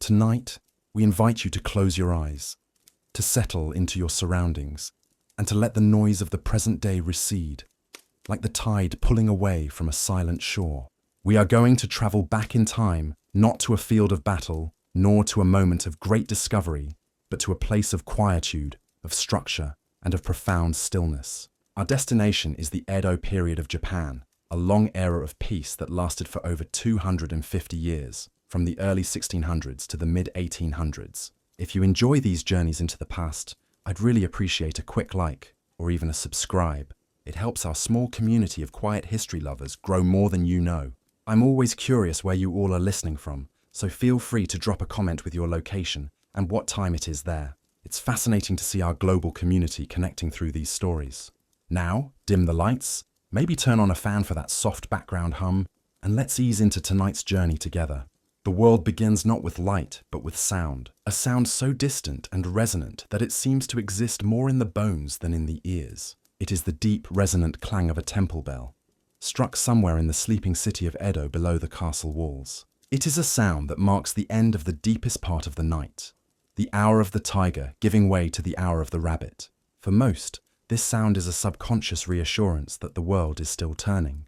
Tonight, we invite you to close your eyes, to settle into your surroundings, and to let the noise of the present day recede, like the tide pulling away from a silent shore. We are going to travel back in time, not to a field of battle, nor to a moment of great discovery, but to a place of quietude, of structure, and of profound stillness. Our destination is the Edo period of Japan, a long era of peace that lasted for over 250 years, from the early 1600s to the mid-1800s. If you enjoy these journeys into the past, I'd really appreciate a quick like, or even a subscribe. It helps our small community of quiet history lovers grow more than you know. I'm always curious where you all are listening from, so feel free to drop a comment with your location and what time it is there. It's fascinating to see our global community connecting through these stories. Now, dim the lights, maybe turn on a fan for that soft background hum, and let's ease into tonight's journey together. The world begins not with light, but with sound. A sound so distant and resonant that it seems to exist more in the bones than in the ears. It is the deep, resonant clang of a temple bell, struck somewhere in the sleeping city of Edo below the castle walls. It is a sound that marks the end of the deepest part of the night, the hour of the tiger giving way to the hour of the rabbit. For most, this sound is a subconscious reassurance that the world is still turning,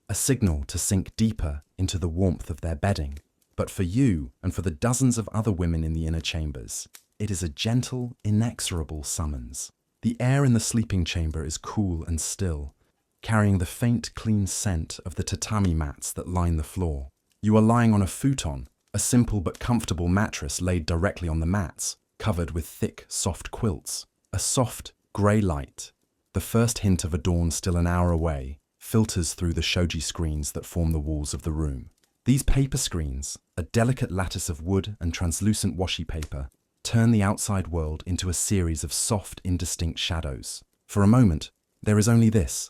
a signal to sink deeper into the warmth of their bedding. But for you, and for the dozens of other women in the inner chambers, it is a gentle, inexorable summons. The air in the sleeping chamber is cool and still, carrying the faint, clean scent of the tatami mats that line the floor. You are lying on a futon, a simple but comfortable mattress laid directly on the mats, covered with thick, soft quilts. A soft, grey light, the first hint of a dawn still an hour away, filters through the shoji screens that form the walls of the room. These paper screens, a delicate lattice of wood and translucent washi paper, turn the outside world into a series of soft, indistinct shadows. For a moment, there is only this: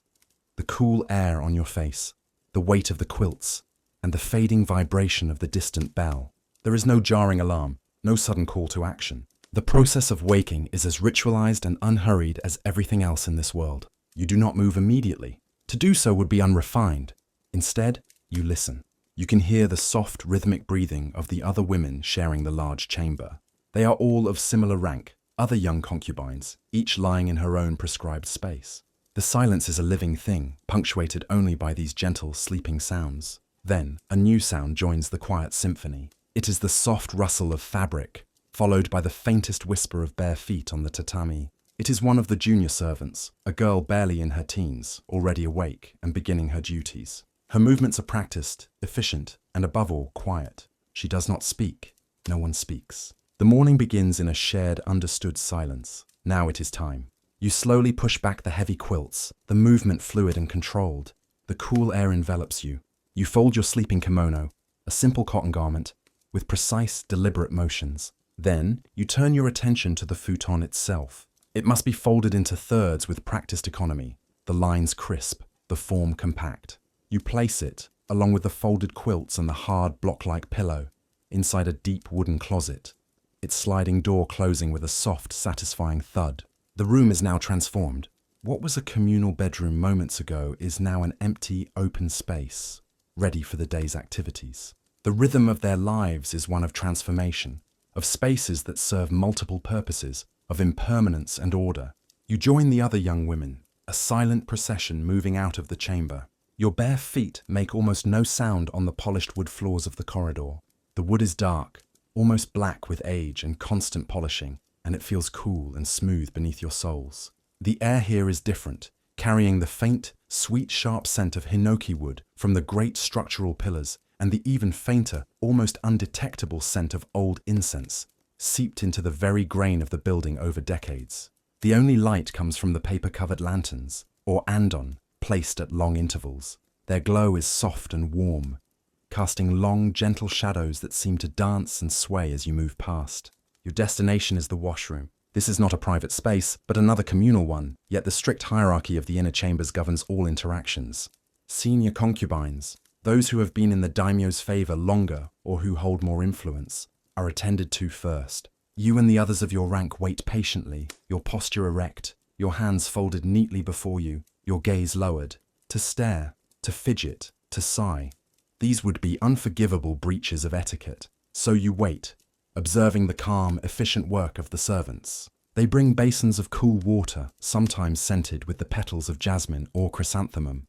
the cool air on your face, the weight of the quilts, and the fading vibration of the distant bell. There is no jarring alarm, no sudden call to action. The process of waking is as ritualized and unhurried as everything else in this world. You do not move immediately. To do so would be unrefined. Instead, you listen. You can hear the soft, rhythmic breathing of the other women sharing the large chamber. They are all of similar rank, other young concubines, each lying in her own prescribed space. The silence is a living thing, punctuated only by these gentle, sleeping sounds. Then, a new sound joins the quiet symphony. It is the soft rustle of fabric, followed by the faintest whisper of bare feet on the tatami. It is one of the junior servants, a girl barely in her teens, already awake and beginning her duties. Her movements are practiced, efficient, and above all, quiet. She does not speak. No one speaks. The morning begins in a shared, understood silence. Now it is time. You slowly push back the heavy quilts, the movement fluid and controlled. The cool air envelops you. You fold your sleeping kimono, a simple cotton garment, with precise, deliberate motions. Then, you turn your attention to the futon itself. It must be folded into thirds with practiced economy, the lines crisp, the form compact. You place it, along with the folded quilts and the hard, block-like pillow, inside a deep wooden closet, its sliding door closing with a soft, satisfying thud. The room is now transformed. What was a communal bedroom moments ago is now an empty, open space, ready for the day's activities. The rhythm of their lives is one of transformation, of spaces that serve multiple purposes, of impermanence and order. You join the other young women, a silent procession moving out of the chamber. Your bare feet make almost no sound on the polished wood floors of the corridor. The wood is dark, almost black with age and constant polishing, and it feels cool and smooth beneath your soles. The air here is different, carrying the faint, sweet, sharp scent of hinoki wood from the great structural pillars, and the even fainter, almost undetectable scent of old incense, seeped into the very grain of the building over decades. The only light comes from the paper-covered lanterns, or andon, placed at long intervals. Their glow is soft and warm, casting long, gentle shadows that seem to dance and sway as you move past. Your destination is the washroom. This is not a private space, but another communal one, yet the strict hierarchy of the inner chambers governs all interactions. Senior concubines, those who have been in the daimyo's favor longer or who hold more influence, are attended to first. You and the others of your rank wait patiently, your posture erect, your hands folded neatly before you, your gaze lowered, to stare, to fidget, to sigh. These would be unforgivable breaches of etiquette. So you wait, observing the calm, efficient work of the servants. They bring basins of cool water, sometimes scented with the petals of jasmine or chrysanthemum,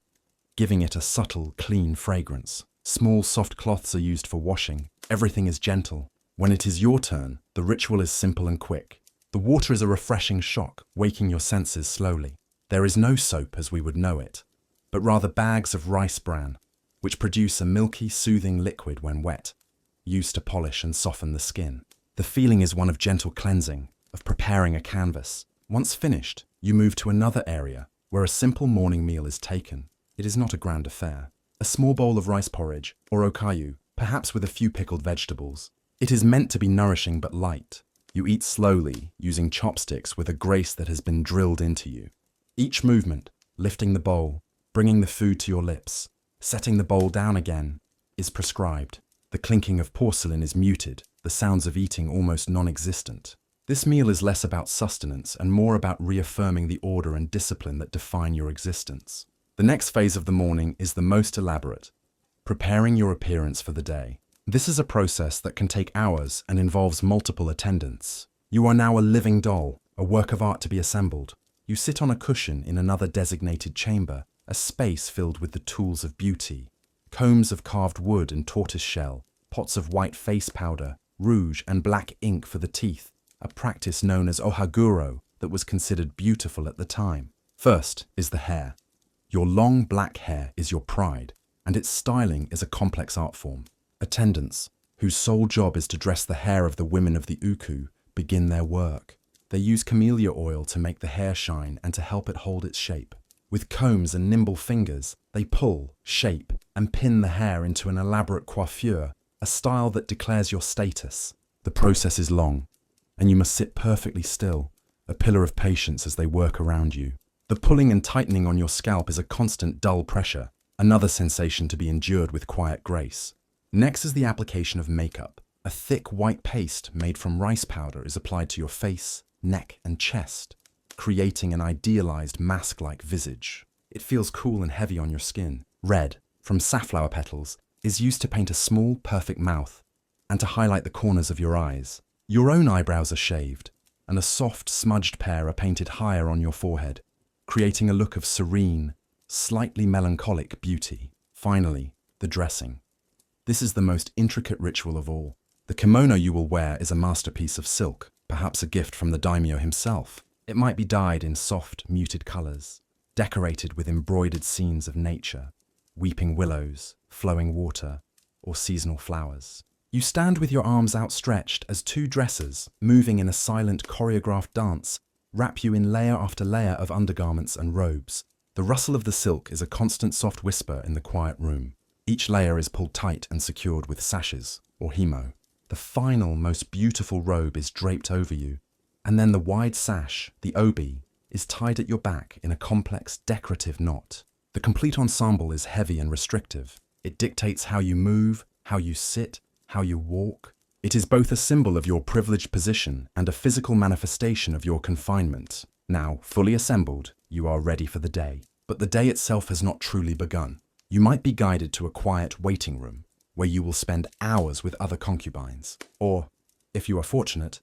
giving it a subtle, clean fragrance. Small, soft cloths are used for washing. Everything is gentle. When it is your turn, the ritual is simple and quick. The water is a refreshing shock, waking your senses slowly. There is no soap as we would know it, but rather bags of rice bran, which produce a milky, soothing liquid when wet, used to polish and soften the skin. The feeling is one of gentle cleansing, of preparing a canvas. Once finished, you move to another area where a simple morning meal is taken. It is not a grand affair. A small bowl of rice porridge, or okayu, perhaps with a few pickled vegetables. It is meant to be nourishing but light. You eat slowly, using chopsticks with a grace that has been drilled into you. Each movement, lifting the bowl, bringing the food to your lips, setting the bowl down again, is prescribed. The clinking of porcelain is muted, the sounds of eating almost non-existent. This meal is less about sustenance and more about reaffirming the order and discipline that define your existence. The next phase of the morning is the most elaborate, preparing your appearance for the day. This is a process that can take hours and involves multiple attendants. You are now a living doll, a work of art to be assembled. You sit on a cushion in another designated chamber, a space filled with the tools of beauty. Combs of carved wood and tortoise shell, pots of white face powder, rouge and black ink for the teeth, a practice known as ohaguro that was considered beautiful at the time. First is the hair. Your long black hair is your pride, and its styling is a complex art form. Attendants, whose sole job is to dress the hair of the women of the uku, begin their work. They use camellia oil to make the hair shine and to help it hold its shape. With combs and nimble fingers, they pull, shape, and pin the hair into an elaborate coiffure, a style that declares your status. The process is long, and you must sit perfectly still, a pillar of patience as they work around you. The pulling and tightening on your scalp is a constant dull pressure, another sensation to be endured with quiet grace. Next is the application of makeup. A thick white paste made from rice powder is applied to your face, neck, and chest, creating an idealized mask-like visage. It feels cool and heavy on your skin. Red, from safflower petals, is used to paint a small, perfect mouth and to highlight the corners of your eyes. Your own eyebrows are shaved, and a soft, smudged pair are painted higher on your forehead, creating a look of serene, slightly melancholic beauty. Finally, the dressing. This is the most intricate ritual of all. The kimono you will wear is a masterpiece of silk, perhaps a gift from the daimyo himself. It might be dyed in soft, muted colors, decorated with embroidered scenes of nature, weeping willows, flowing water, or seasonal flowers. You stand with your arms outstretched as two dressers, moving in a silent, choreographed dance, wrap you in layer after layer of undergarments and robes. The rustle of the silk is a constant soft whisper in the quiet room. Each layer is pulled tight and secured with sashes, or himo. The final, most beautiful robe is draped over you, and then the wide sash, the obi, is tied at your back in a complex, decorative knot. The complete ensemble is heavy and restrictive. It dictates how you move, how you sit, how you walk. It is both a symbol of your privileged position and a physical manifestation of your confinement. Now, fully assembled, you are ready for the day. But the day itself has not truly begun. You might be guided to a quiet waiting room, where you will spend hours with other concubines. Or, if you are fortunate,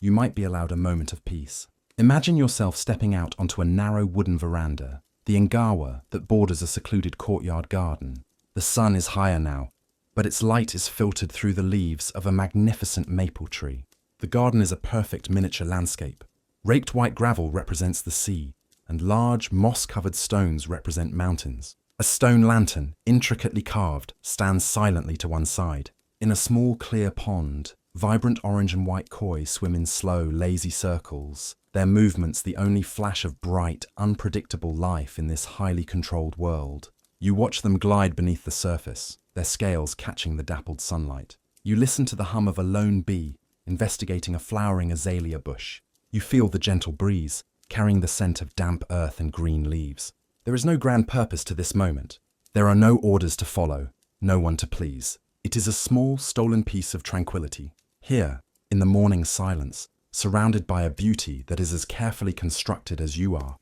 you might be allowed a moment of peace. Imagine yourself stepping out onto a narrow wooden veranda, the ngawa that borders a secluded courtyard garden. The sun is higher now, but its light is filtered through the leaves of a magnificent maple tree. The garden is a perfect miniature landscape. Raked white gravel represents the sea, and large, moss-covered stones represent mountains. A stone lantern, intricately carved, stands silently to one side. In a small, clear pond, vibrant orange and white koi swim in slow, lazy circles, their movements the only flash of bright, unpredictable life in this highly controlled world. You watch them glide beneath the surface, their scales catching the dappled sunlight. You listen to the hum of a lone bee investigating a flowering azalea bush. You feel the gentle breeze, carrying the scent of damp earth and green leaves. There is no grand purpose to this moment. There are no orders to follow, no one to please. It is a small, stolen piece of tranquility. Here, in the morning silence, surrounded by a beauty that is as carefully constructed as you are,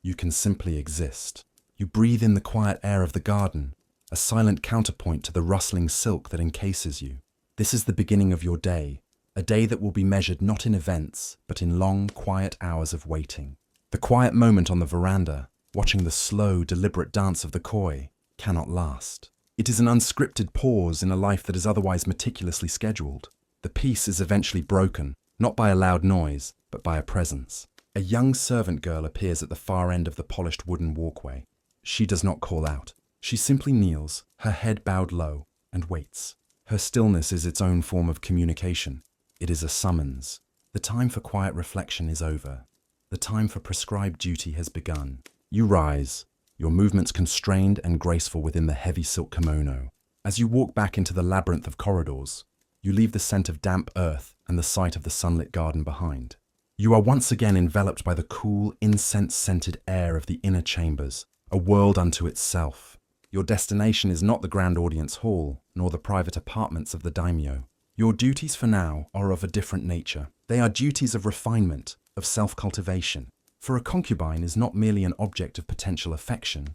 you can simply exist. You breathe in the quiet air of the garden, a silent counterpoint to the rustling silk that encases you. This is the beginning of your day, A day that will be measured not in events, but in long, quiet hours of waiting. The quiet moment on the veranda, watching the slow, deliberate dance of the koi, cannot last. It is an unscripted pause in a life that is otherwise meticulously scheduled. The peace is eventually broken, not by a loud noise, but by a presence. A young servant girl appears at the far end of the polished wooden walkway. She does not call out. She simply kneels, her head bowed low, and waits. Her stillness is its own form of communication. It is a summons. The time for quiet reflection is over. The time for prescribed duty has begun. You rise, your movements constrained and graceful within the heavy silk kimono. As you walk back into the labyrinth of corridors, you leave the scent of damp earth and the sight of the sunlit garden behind. You are once again enveloped by the cool, incense-scented air of the inner chambers, a world unto itself. Your destination is not the grand audience hall, nor the private apartments of the daimyo. Your duties for now are of a different nature. They are duties of refinement, of self-cultivation. For a concubine is not merely an object of potential affection.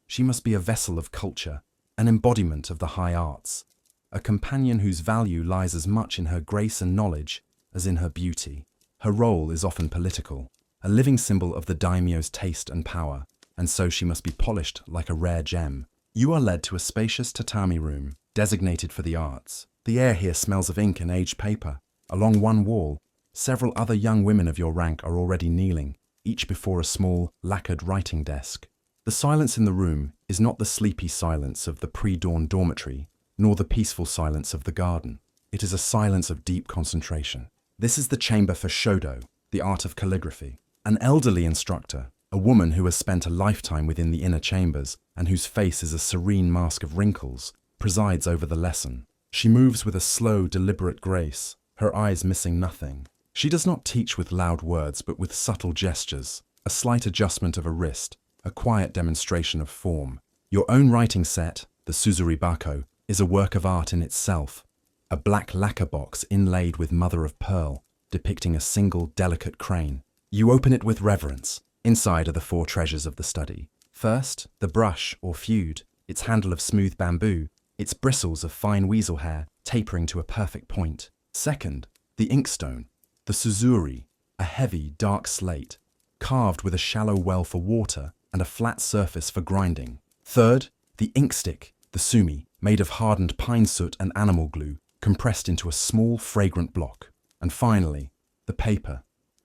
She must be a vessel of culture, an embodiment of the high arts, a companion whose value lies as much in her grace and knowledge as in her beauty. Her role is often political, a living symbol of the daimyo's taste and power, and so she must be polished like a rare gem. You are led to a spacious tatami room, designated for the arts. The air here smells of ink and aged paper. Along one wall, several other young women of your rank are already kneeling, each before a small, lacquered writing desk. The silence in the room is not the sleepy silence of the pre-dawn dormitory, nor the peaceful silence of the garden. It is a silence of deep concentration. This is the chamber for shodo, the art of calligraphy. An elderly instructor, a woman who has spent a lifetime within the inner chambers and whose face is a serene mask of wrinkles, presides over the lesson. She moves with a slow, deliberate grace, her eyes missing nothing. She does not teach with loud words, but with subtle gestures, a slight adjustment of a wrist, a quiet demonstration of form. Your own writing set, the Suzuribako, is a work of art in itself, a black lacquer box inlaid with mother-of-pearl, depicting a single delicate crane. You open it with reverence. Inside are the four treasures of the study. First, the brush, or feud, its handle of smooth bamboo, its bristles of fine weasel hair tapering to a perfect point. Second, the inkstone, the Suzuri, a heavy, dark slate, carved with a shallow well for water and a flat surface for grinding. Third, the inkstick, the sumi, made of hardened pine soot and animal glue, compressed into a small, fragrant block. And finally, the paper,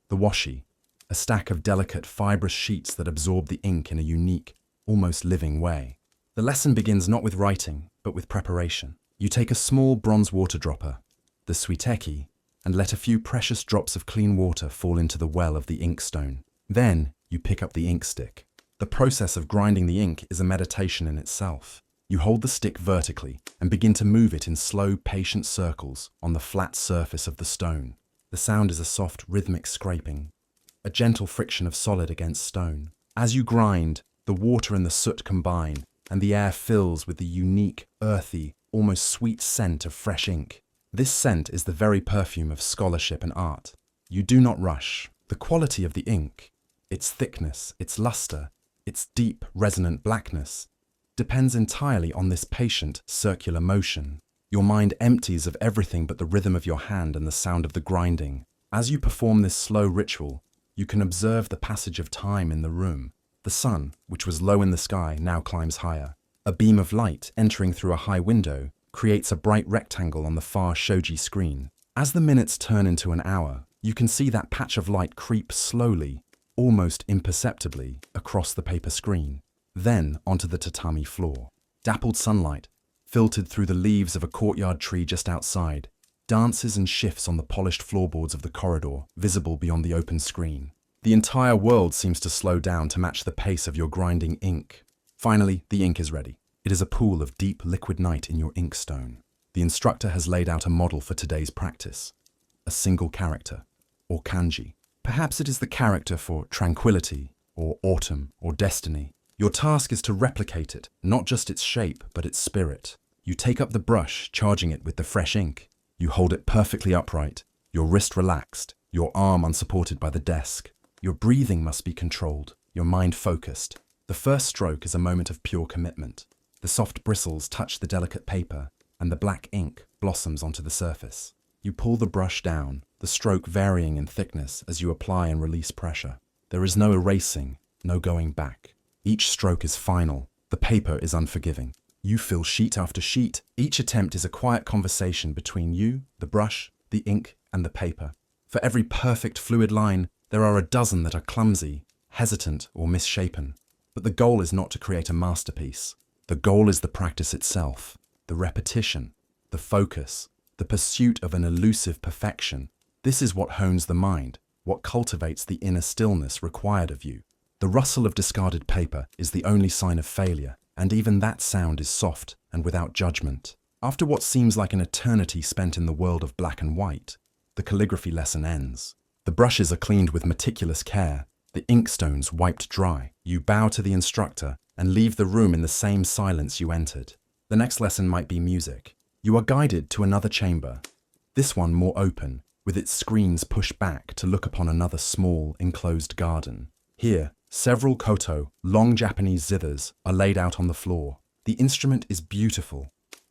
the washi, a stack of delicate, fibrous sheets that absorb the ink in a unique, almost living way. The lesson begins not with writing, but with preparation. You take a small bronze water dropper, the suiteki, and let a few precious drops of clean water fall into the well of the inkstone. Then you pick up the ink stick. The process of grinding the ink is a meditation in itself. You hold the stick vertically and begin to move it in slow, patient circles on the flat surface of the stone. The sound is a soft, rhythmic scraping, a gentle friction of solid against stone. As you grind, the water and the soot combine, and the air fills with the unique, earthy, almost sweet scent of fresh ink. This scent is the very perfume of scholarship and art. You do not rush. The quality of the ink, its thickness, its luster, its deep, resonant blackness, depends entirely on this patient, circular motion. Your mind empties of everything but the rhythm of your hand and the sound of the grinding. As you perform this slow ritual, you can observe the passage of time in the room. The sun, which was low in the sky, now climbs higher. A beam of light entering through a high window creates a bright rectangle on the far shoji screen. As the minutes turn into an hour, you can see that patch of light creep slowly, almost imperceptibly, across the paper screen, then onto the tatami floor. Dappled sunlight, filtered through the leaves of a courtyard tree just outside, dances and shifts on the polished floorboards of the corridor, visible beyond the open screen. The entire world seems to slow down to match the pace of your grinding ink. Finally, the ink is ready. It is a pool of deep liquid night in your inkstone. The instructor has laid out a model for today's practice. A single character, or kanji. Perhaps it is the character for tranquility, or autumn, or destiny. Your task is to replicate it, not just its shape, but its spirit. You take up the brush, charging it with the fresh ink. You hold it perfectly upright, your wrist relaxed, your arm unsupported by the desk. Your breathing must be controlled, your mind focused. The first stroke is a moment of pure commitment. The soft bristles touch the delicate paper, and the black ink blossoms onto the surface. You pull the brush down, the stroke varying in thickness as you apply and release pressure. There is no erasing, no going back. Each stroke is final. The paper is unforgiving. You fill sheet after sheet. Each attempt is a quiet conversation between you, the brush, the ink, and the paper. For every perfect fluid line, there are a dozen that are clumsy, hesitant, or misshapen. But the goal is not to create a masterpiece. The goal is the practice itself, the repetition, the focus, the pursuit of an elusive perfection. This is what hones the mind, what cultivates the inner stillness required of you. The rustle of discarded paper is the only sign of failure, and even that sound is soft and without judgment. After what seems like an eternity spent in the world of black and white, the calligraphy lesson ends. The brushes are cleaned with meticulous care, the inkstones wiped dry. You bow to the instructor and leave the room in the same silence you entered. The next lesson might be music. You are guided to another chamber, this one more open, with its screens pushed back to look upon another small, enclosed garden. Here, several koto, long Japanese zithers, are laid out on the floor. The instrument is beautiful,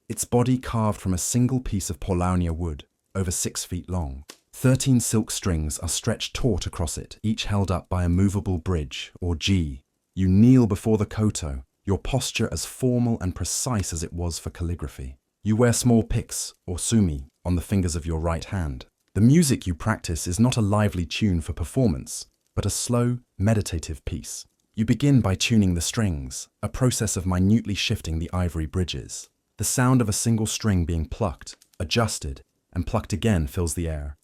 its body carved from a single piece of Paulownia wood, over 6 feet long. 13 silk strings are stretched taut across it, each held up by a movable bridge, or G. You kneel before the koto, your posture as formal and precise as it was for calligraphy. You wear small picks, or sumi, on the fingers of your right hand. The music you practice is not a lively tune for performance, but a slow, meditative piece. You begin by tuning the strings, a process of minutely shifting the ivory bridges. The sound of a single string being plucked, adjusted, and plucked again fills the air.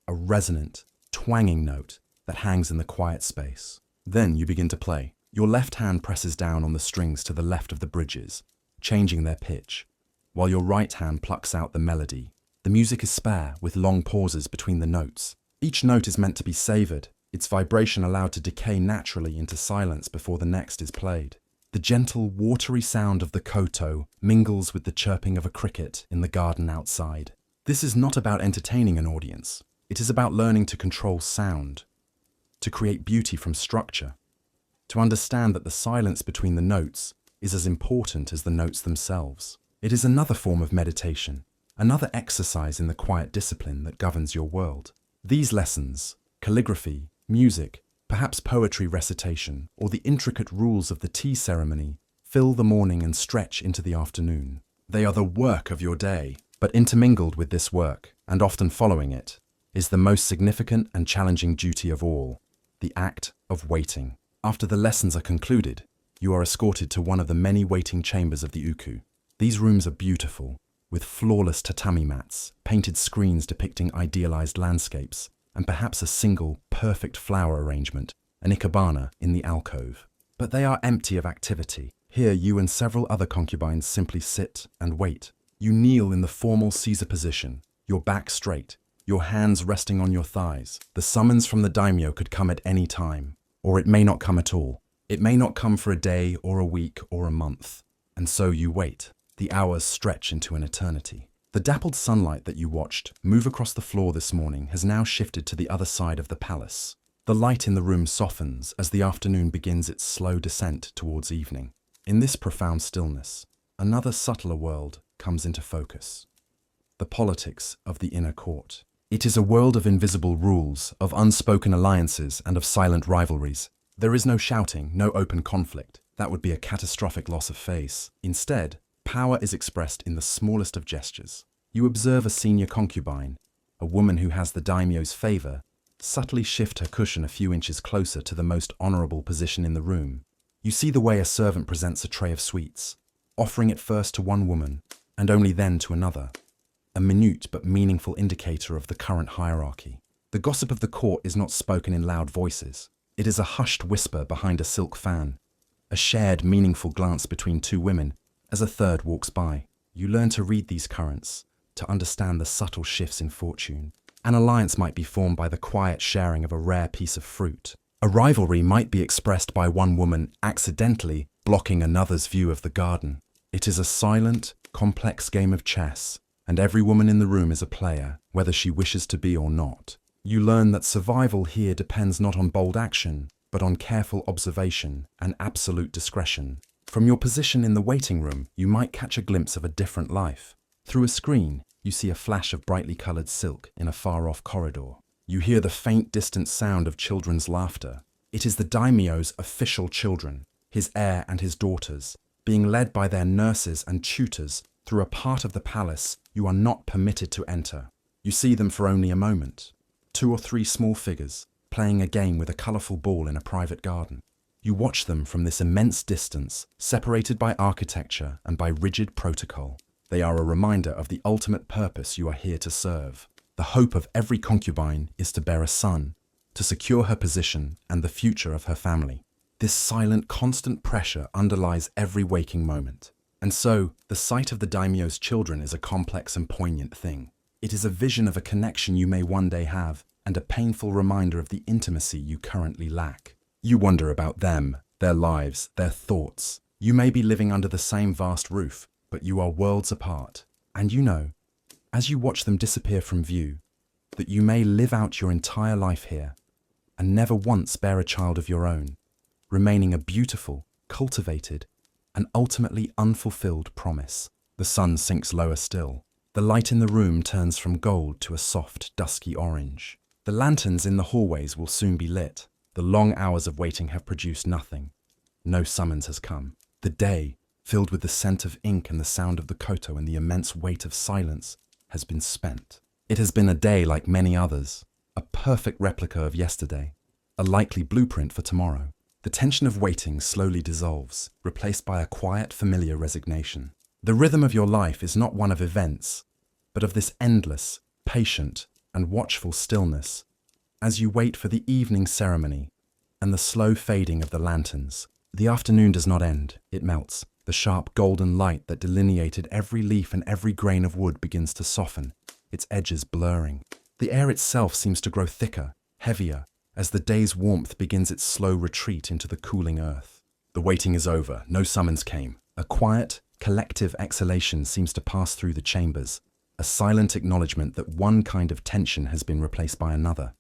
A resonant, twanging note that hangs in the quiet space. Then you begin to play. Your left hand presses down on the strings to the left of the bridges, changing their pitch, while your right hand plucks out the melody. The music is spare, with long pauses between the notes. Each note is meant to be savoured, its vibration allowed to decay naturally into silence before the next is played. The gentle, watery sound of the koto mingles with the chirping of a cricket in the garden outside. This is not about entertaining an audience. It is about learning to control sound, to create beauty from structure, to understand that the silence between the notes is as important as the notes themselves. It is another form of meditation, another exercise in the quiet discipline that governs your world. These lessons, calligraphy, music, perhaps poetry recitation, or the intricate rules of the tea ceremony, fill the morning and stretch into the afternoon. They are the work of your day, but intermingled with this work, and often following it, is the most significant and challenging duty of all, the act of waiting. After the lessons are concluded, you are escorted to one of the many waiting chambers of the uku. These rooms are beautiful, with flawless tatami mats, painted screens depicting idealized landscapes, and perhaps a single, perfect flower arrangement, an ikebana, in the alcove. But they are empty of activity. Here you and several other concubines simply sit and wait. You kneel in the formal Caesar position, your back straight, your hands resting on your thighs. The summons from the daimyo could come at any time, or it may not come at all. It may not come for a day or a week or a month. And so you wait. The hours stretch into an eternity. The dappled sunlight that you watched move across the floor this morning has now shifted to the other side of the palace. The light in the room softens as the afternoon begins its slow descent towards evening. In this profound stillness, another subtler world comes into focus. The politics of the inner court. It is a world of invisible rules, of unspoken alliances, and of silent rivalries. There is no shouting, no open conflict. That would be a catastrophic loss of face. Instead, power is expressed in the smallest of gestures. You observe a senior concubine, a woman who has the daimyo's favor, subtly shift her cushion a few inches closer to the most honorable position in the room. You see the way a servant presents a tray of sweets, offering it first to one woman, and only then to another. A minute but meaningful indicator of the current hierarchy. The gossip of the court is not spoken in loud voices. It is a hushed whisper behind a silk fan, a shared meaningful glance between two women as a third walks by. You learn to read these currents, to understand the subtle shifts in fortune. An alliance might be formed by the quiet sharing of a rare piece of fruit. A rivalry might be expressed by one woman accidentally blocking another's view of the garden. It is a silent, complex game of chess, and every woman in the room is a player, whether she wishes to be or not. You learn that survival here depends not on bold action, but on careful observation and absolute discretion. From your position in the waiting room, you might catch a glimpse of a different life. Through a screen, You see a flash of brightly colored silk in a far-off corridor. You hear the faint, distant sound of children's laughter. It is the daimyo's official children, his heir and his daughters, being led by their nurses and tutors through a part of the palace you are not permitted to enter. You see them for only a moment. 2 or 3 small figures, playing a game with a colourful ball in a private garden. You watch them from this immense distance, separated by architecture and by rigid protocol. They are a reminder of the ultimate purpose you are here to serve. The hope of every concubine is to bear a son, to secure her position and the future of her family. This silent, constant pressure underlies every waking moment. And so, the sight of the daimyo's children is a complex and poignant thing. It is a vision of a connection you may one day have, and a painful reminder of the intimacy you currently lack. You wonder about them, their lives, their thoughts. You may be living under the same vast roof, but you are worlds apart. And you know, as you watch them disappear from view, that you may live out your entire life here, and never once bear a child of your own, remaining a beautiful, cultivated, and ultimately unfulfilled promise. The sun sinks lower still. The light in the room turns from gold to a soft, dusky orange. The lanterns in the hallways will soon be lit. The long hours of waiting have produced nothing. No summons has come. The day, filled with the scent of ink and the sound of the koto and the immense weight of silence, has been spent. It has been a day like many others, a perfect replica of yesterday, a likely blueprint for tomorrow. The tension of waiting slowly dissolves, replaced by a quiet, familiar resignation. The rhythm of your life is not one of events, but of this endless, patient, and watchful stillness, as you wait for the evening ceremony and the slow fading of the lanterns. The afternoon does not end, it melts. The sharp golden light that delineated every leaf and every grain of wood begins to soften, its edges blurring. The air itself seems to grow thicker, heavier, as the day's warmth begins its slow retreat into the cooling earth. The waiting is over, no summons came. A quiet, collective exhalation seems to pass through the chambers, a silent acknowledgement that one kind of tension has been replaced by another.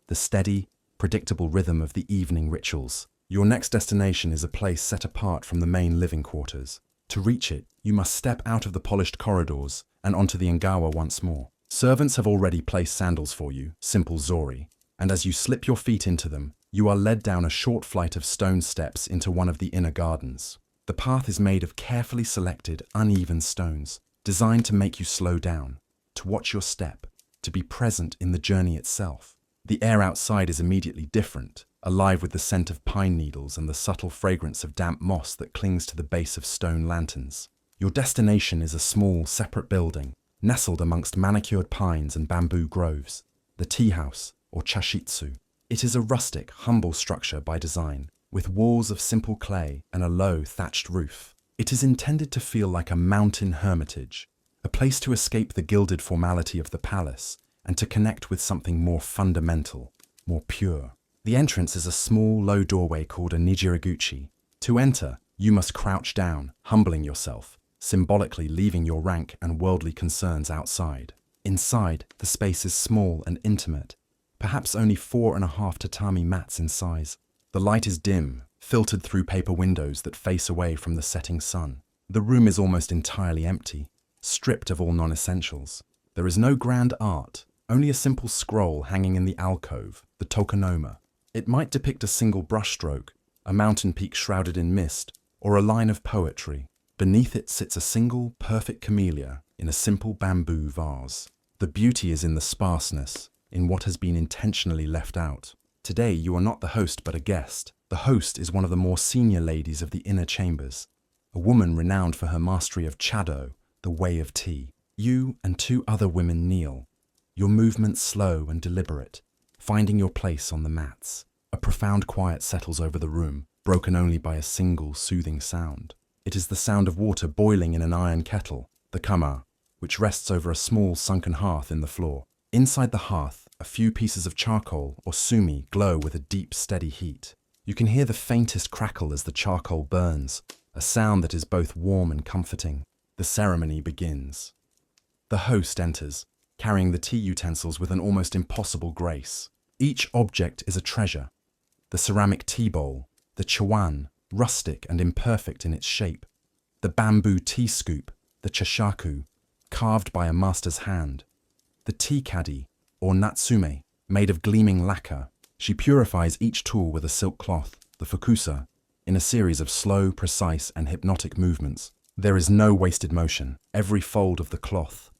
The steady, predictable rhythm of the evening rituals. Your next destination is a place set apart from the main living quarters. To reach it, you must step out of the polished corridors and onto the Ngawa once more. Servants have already placed sandals for you, simple zori, and as you slip your feet into them, you are led down a short flight of stone steps into one of the inner gardens. The path is made of carefully selected, uneven stones, designed to make you slow down, to watch your step, to be present in the journey itself. The air outside is immediately different, alive with the scent of pine needles and the subtle fragrance of damp moss that clings to the base of stone lanterns. Your destination is a small, separate building, nestled amongst manicured pines and bamboo groves, the tea house, or chashitsu. It is a rustic, humble structure by design, with walls of simple clay and a low, thatched roof. It is intended to feel like a mountain hermitage, a place to escape the gilded formality of the palace and to connect with something more fundamental, more pure. The entrance is a small, low doorway called a nijiraguchi. To enter, you must crouch down, humbling yourself, symbolically leaving your rank and worldly concerns outside. Inside, the space is small and intimate, perhaps only 4.5 tatami mats in size. The light is dim, filtered through paper windows that face away from the setting sun. The room is almost entirely empty, stripped of all non-essentials. There is no grand art, only a simple scroll hanging in the alcove, the tokonoma. It might depict a single brushstroke, a mountain peak shrouded in mist, or a line of poetry. Beneath it sits a single, perfect camellia in a simple bamboo vase. The beauty is in the sparseness, in what has been intentionally left out. Today you are not the host but a guest. The host is one of the more senior ladies of the inner chambers, a woman renowned for her mastery of chado, the way of tea. You and 2 other women kneel, your movements slow and deliberate, finding your place on the mats. A profound quiet settles over the room, broken only by a single soothing sound. It is the sound of water boiling in an iron kettle, the kama, which rests over a small sunken hearth in the floor. Inside the hearth, a few pieces of charcoal or sumi glow with a deep, steady heat. You can hear the faintest crackle as the charcoal burns, a sound that is both warm and comforting. The ceremony begins. The host enters, carrying the tea utensils with an almost impossible grace. Each object is a treasure. The ceramic tea bowl, the chawan, rustic and imperfect in its shape, the bamboo tea scoop, the chashaku, carved by a master's hand. The tea caddy, or natsume, made of gleaming lacquer. She purifies each tool with a silk cloth, the fukusa, in a series of slow, precise, and hypnotic movements. There is no wasted motion. Every fold of the cloth,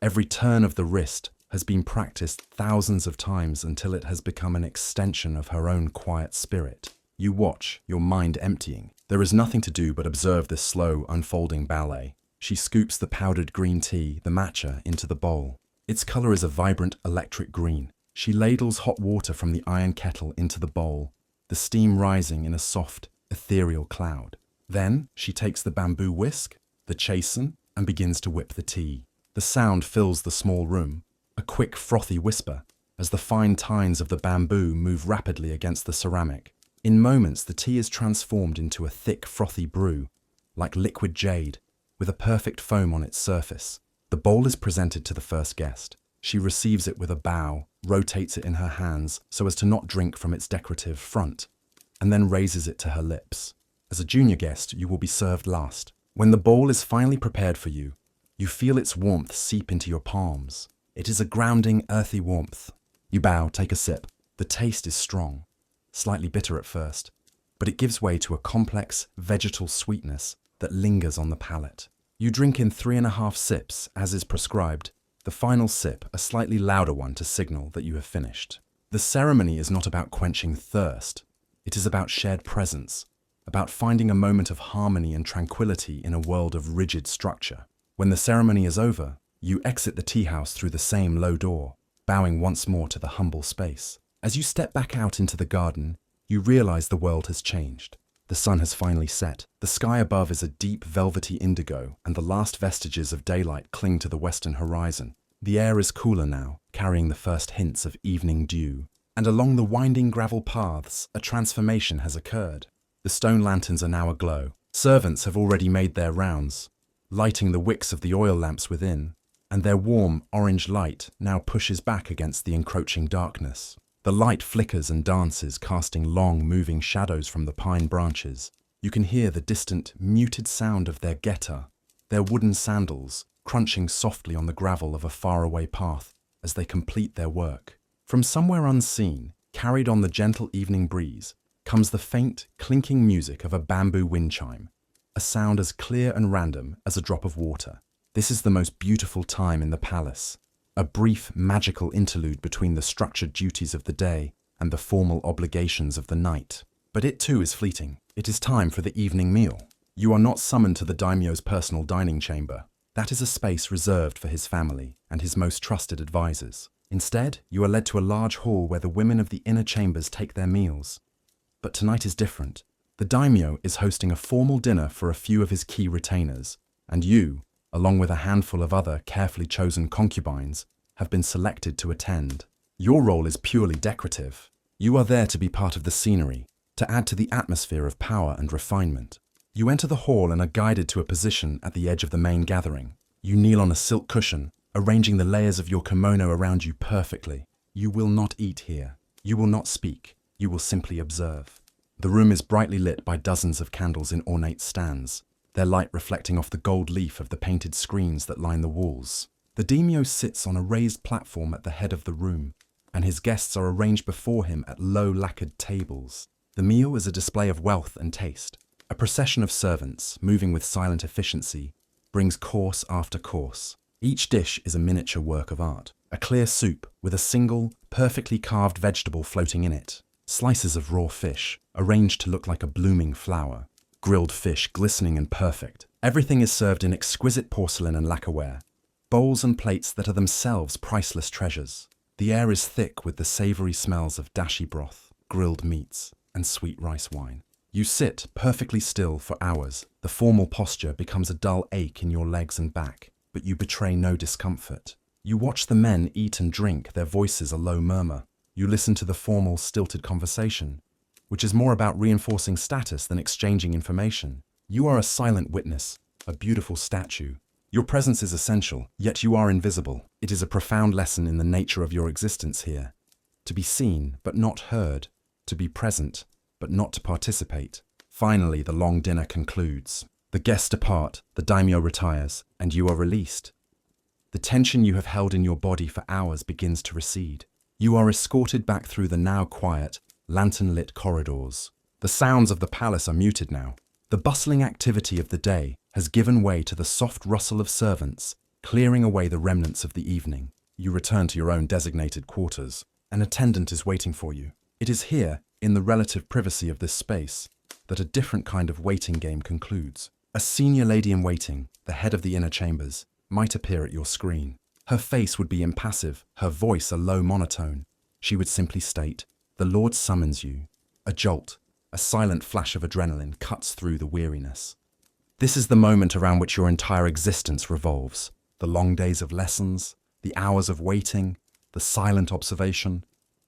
every turn of the wrist has been practiced thousands of times until it has become an extension of her own quiet spirit. You watch, your mind emptying. There is nothing to do but observe this slow, unfolding ballet. She scoops the powdered green tea, the matcha, into the bowl. Its color is a vibrant electric green. She ladles hot water from the iron kettle into the bowl, the steam rising in a soft, ethereal cloud. Then she takes the bamboo whisk, the chasen, and begins to whip the tea. The sound fills the small room, a quick, frothy whisper, as the fine tines of the bamboo move rapidly against the ceramic. In moments, the tea is transformed into a thick, frothy brew, like liquid jade, with a perfect foam on its surface. The bowl is presented to the first guest. She receives it with a bow, rotates it in her hands so as to not drink from its decorative front, and then raises it to her lips. As a junior guest, you will be served last. When the bowl is finally prepared for you, you feel its warmth seep into your palms. It is a grounding, earthy warmth. You bow, take a sip. The taste is strong, slightly bitter at first, but it gives way to a complex, vegetal sweetness that lingers on the palate. You drink in 3.5 sips, as is prescribed, the final sip a slightly louder one to signal that you have finished. The ceremony is not about quenching thirst. It is about shared presence, about finding a moment of harmony and tranquility in a world of rigid structure. When the ceremony is over, you exit the tea house through the same low door, bowing once more to the humble space. As you step back out into the garden, you realize the world has changed. The sun has finally set. The sky above is a deep velvety indigo, and the last vestiges of daylight cling to the western horizon. The air is cooler now, carrying the first hints of evening dew. And along the winding gravel paths, a transformation has occurred. The stone lanterns are now aglow. Servants have already made their rounds, lighting the wicks of the oil lamps within, and their warm, orange light now pushes back against the encroaching darkness. The light flickers and dances, casting long, moving shadows from the pine branches. You can hear the distant, muted sound of their geta, their wooden sandals, crunching softly on the gravel of a faraway path as they complete their work. From somewhere unseen, carried on the gentle evening breeze, comes the faint, clinking music of a bamboo wind chime, a sound as clear and random as a drop of water. This is the most beautiful time in the palace, a brief, magical interlude between the structured duties of the day and the formal obligations of the night. But it too is fleeting. It is time for the evening meal. You are not summoned to the daimyo's personal dining chamber. That is a space reserved for his family and his most trusted advisors. Instead, you are led to a large hall where the women of the inner chambers take their meals. But tonight is different. The daimyo is hosting a formal dinner for a few of his key retainers, and you, along with a handful of other carefully chosen concubines, have been selected to attend. Your role is purely decorative. You are there to be part of the scenery, to add to the atmosphere of power and refinement. You enter the hall and are guided to a position at the edge of the main gathering. You kneel on a silk cushion, arranging the layers of your kimono around you perfectly. You will not eat here. You will not speak. You will simply observe. The room is brightly lit by dozens of candles in ornate stands, their light reflecting off the gold leaf of the painted screens that line the walls. The daimyo sits on a raised platform at the head of the room, and his guests are arranged before him at low lacquered tables. The meal is a display of wealth and taste. A procession of servants, moving with silent efficiency, brings course after course. Each dish is a miniature work of art. A clear soup with a single, perfectly carved vegetable floating in it. Slices of raw fish, arranged to look like a blooming flower. Grilled fish, glistening and perfect. Everything is served in exquisite porcelain and lacquerware. Bowls and plates that are themselves priceless treasures. The air is thick with the savory smells of dashi broth, grilled meats, and sweet rice wine. You sit perfectly still for hours. The formal posture becomes a dull ache in your legs and back, but you betray no discomfort. You watch the men eat and drink, their voices a low murmur. You listen to the formal, stilted conversation, which is more about reinforcing status than exchanging information. You are a silent witness, a beautiful statue. Your presence is essential, yet you are invisible. It is a profound lesson in the nature of your existence here. To be seen, but not heard. To be present, but not to participate. Finally, the long dinner concludes. The guests depart, the daimyo retires, and you are released. The tension you have held in your body for hours begins to recede. You are escorted back through the now quiet, lantern-lit corridors. The sounds of the palace are muted now. The bustling activity of the day has given way to the soft rustle of servants, clearing away the remnants of the evening. You return to your own designated quarters. An attendant is waiting for you. It is here, in the relative privacy of this space, that a different kind of waiting game concludes. A senior lady-in-waiting, the head of the inner chambers, might appear at your screen. Her face would be impassive, her voice a low monotone. She would simply state, "The Lord summons you." A jolt, a silent flash of adrenaline cuts through the weariness. This is the moment around which your entire existence revolves. The long days of lessons, the hours of waiting, the silent observation.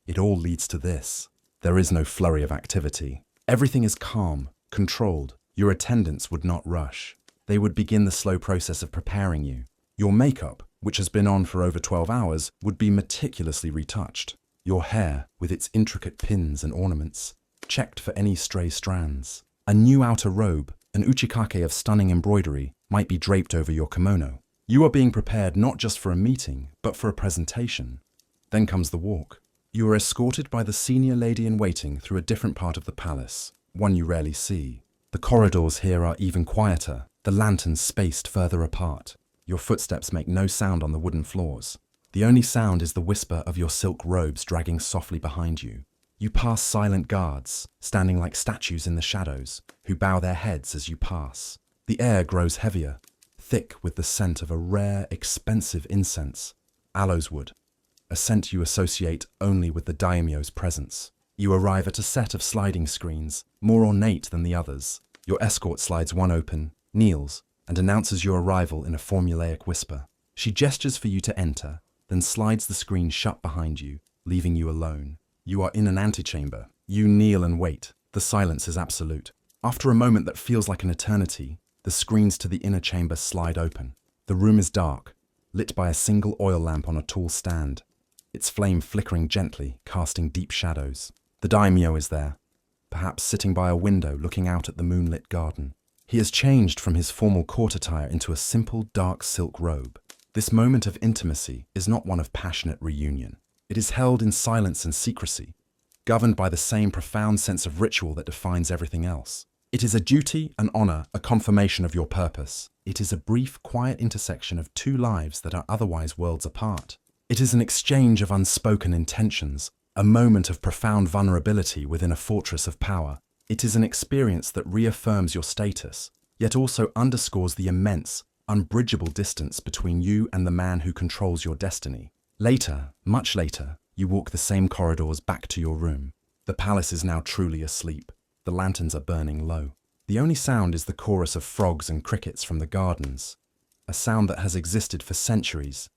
It all leads to this. There is no flurry of activity. Everything is calm, controlled. Your attendants would not rush. They would begin the slow process of preparing you. Your makeup, which has been on for over 12 hours, would be meticulously retouched. Your hair, with its intricate pins and ornaments, checked for any stray strands. A new outer robe, an uchikake of stunning embroidery, might be draped over your kimono. You are being prepared not just for a meeting, but for a presentation. Then comes the walk. You are escorted by the senior lady-in-waiting through a different part of the palace, one you rarely see. The corridors here are even quieter, the lanterns spaced further apart. Your footsteps make no sound on the wooden floors. The only sound is the whisper of your silk robes dragging softly behind you. You pass silent guards, standing like statues in the shadows, who bow their heads as you pass. The air grows heavier, thick with the scent of a rare, expensive incense, aloes wood, a scent you associate only with the daimyo's presence. You arrive at a set of sliding screens, more ornate than the others. Your escort slides one open, kneels, and announces your arrival in a formulaic whisper. She gestures for you to enter, then slides the screen shut behind you, leaving you alone. You are in an antechamber. You kneel and wait. The silence is absolute. After a moment that feels like an eternity, the screens to the inner chamber slide open. The room is dark, lit by a single oil lamp on a tall stand, its flame flickering gently, casting deep shadows. The daimyo is there, perhaps sitting by a window looking out at the moonlit garden. He has changed from his formal court attire into a simple dark silk robe. This moment of intimacy is not one of passionate reunion. It is held in silence and secrecy, governed by the same profound sense of ritual that defines everything else. It is a duty, an honor, a confirmation of your purpose. It is a brief, quiet intersection of two lives that are otherwise worlds apart. It is an exchange of unspoken intentions, a moment of profound vulnerability within a fortress of power. It is an experience that reaffirms your status, yet also underscores the immense, unbridgeable distance between you and the man who controls your destiny. Later, much later, you walk the same corridors back to your room. The palace is now truly asleep. The lanterns are burning low. The only sound is the chorus of frogs and crickets from the gardens, a sound that has existed for centuries,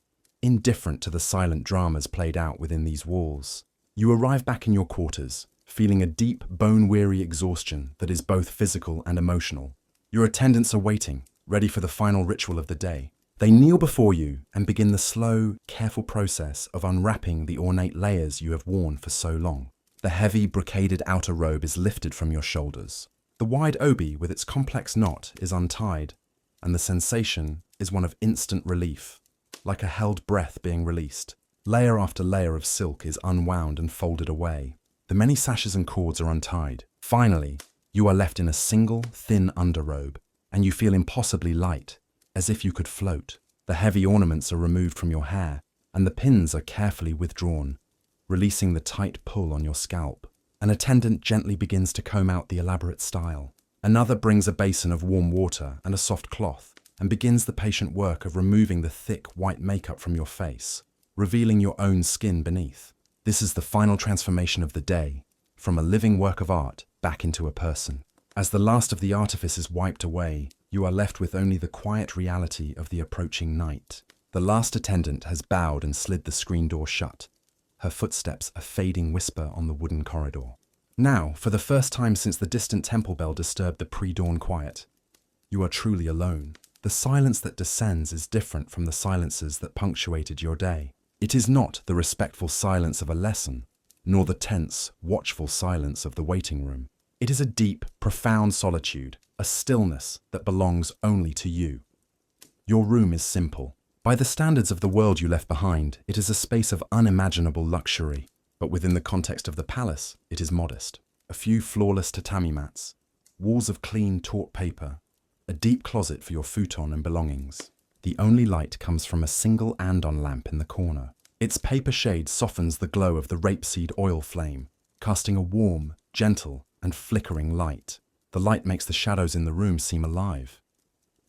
indifferent to the silent dramas played out within these walls. You arrive back in your quarters, feeling a deep, bone-weary exhaustion that is both physical and emotional. Your attendants are waiting, ready for the final ritual of the day. They kneel before you and begin the slow, careful process of unwrapping the ornate layers you have worn for so long. The heavy, brocaded outer robe is lifted from your shoulders. The wide obi with its complex knot is untied, and the sensation is one of instant relief, like a held breath being released. Layer after layer of silk is unwound and folded away. The many sashes and cords are untied. Finally, you are left in a single, thin underrobe, and you feel impossibly light, as if you could float. The heavy ornaments are removed from your hair, and the pins are carefully withdrawn, releasing the tight pull on your scalp. An attendant gently begins to comb out the elaborate style. Another brings a basin of warm water and a soft cloth, and begins the patient work of removing the thick white makeup from your face, revealing your own skin beneath. This is the final transformation of the day, from a living work of art back into a person. As the last of the artifice is wiped away, you are left with only the quiet reality of the approaching night. The last attendant has bowed and slid the screen door shut, her footsteps a fading whisper on the wooden corridor. Now, for the first time since the distant temple bell disturbed the pre-dawn quiet, you are truly alone. The silence that descends is different from the silences that punctuated your day. It is not the respectful silence of a lesson, nor the tense, watchful silence of the waiting room. It is a deep, profound solitude, a stillness that belongs only to you. Your room is simple, By the standards of the world you left behind, it is a space of unimaginable luxury. But within the context of the palace, it is modest. A few flawless tatami mats, walls of clean taut paper, a deep closet for your futon and belongings. The only light comes from a single andon lamp in the corner. Its paper shade softens the glow of the rapeseed oil flame, casting a warm, gentle, and flickering light. The light makes the shadows in the room seem alive.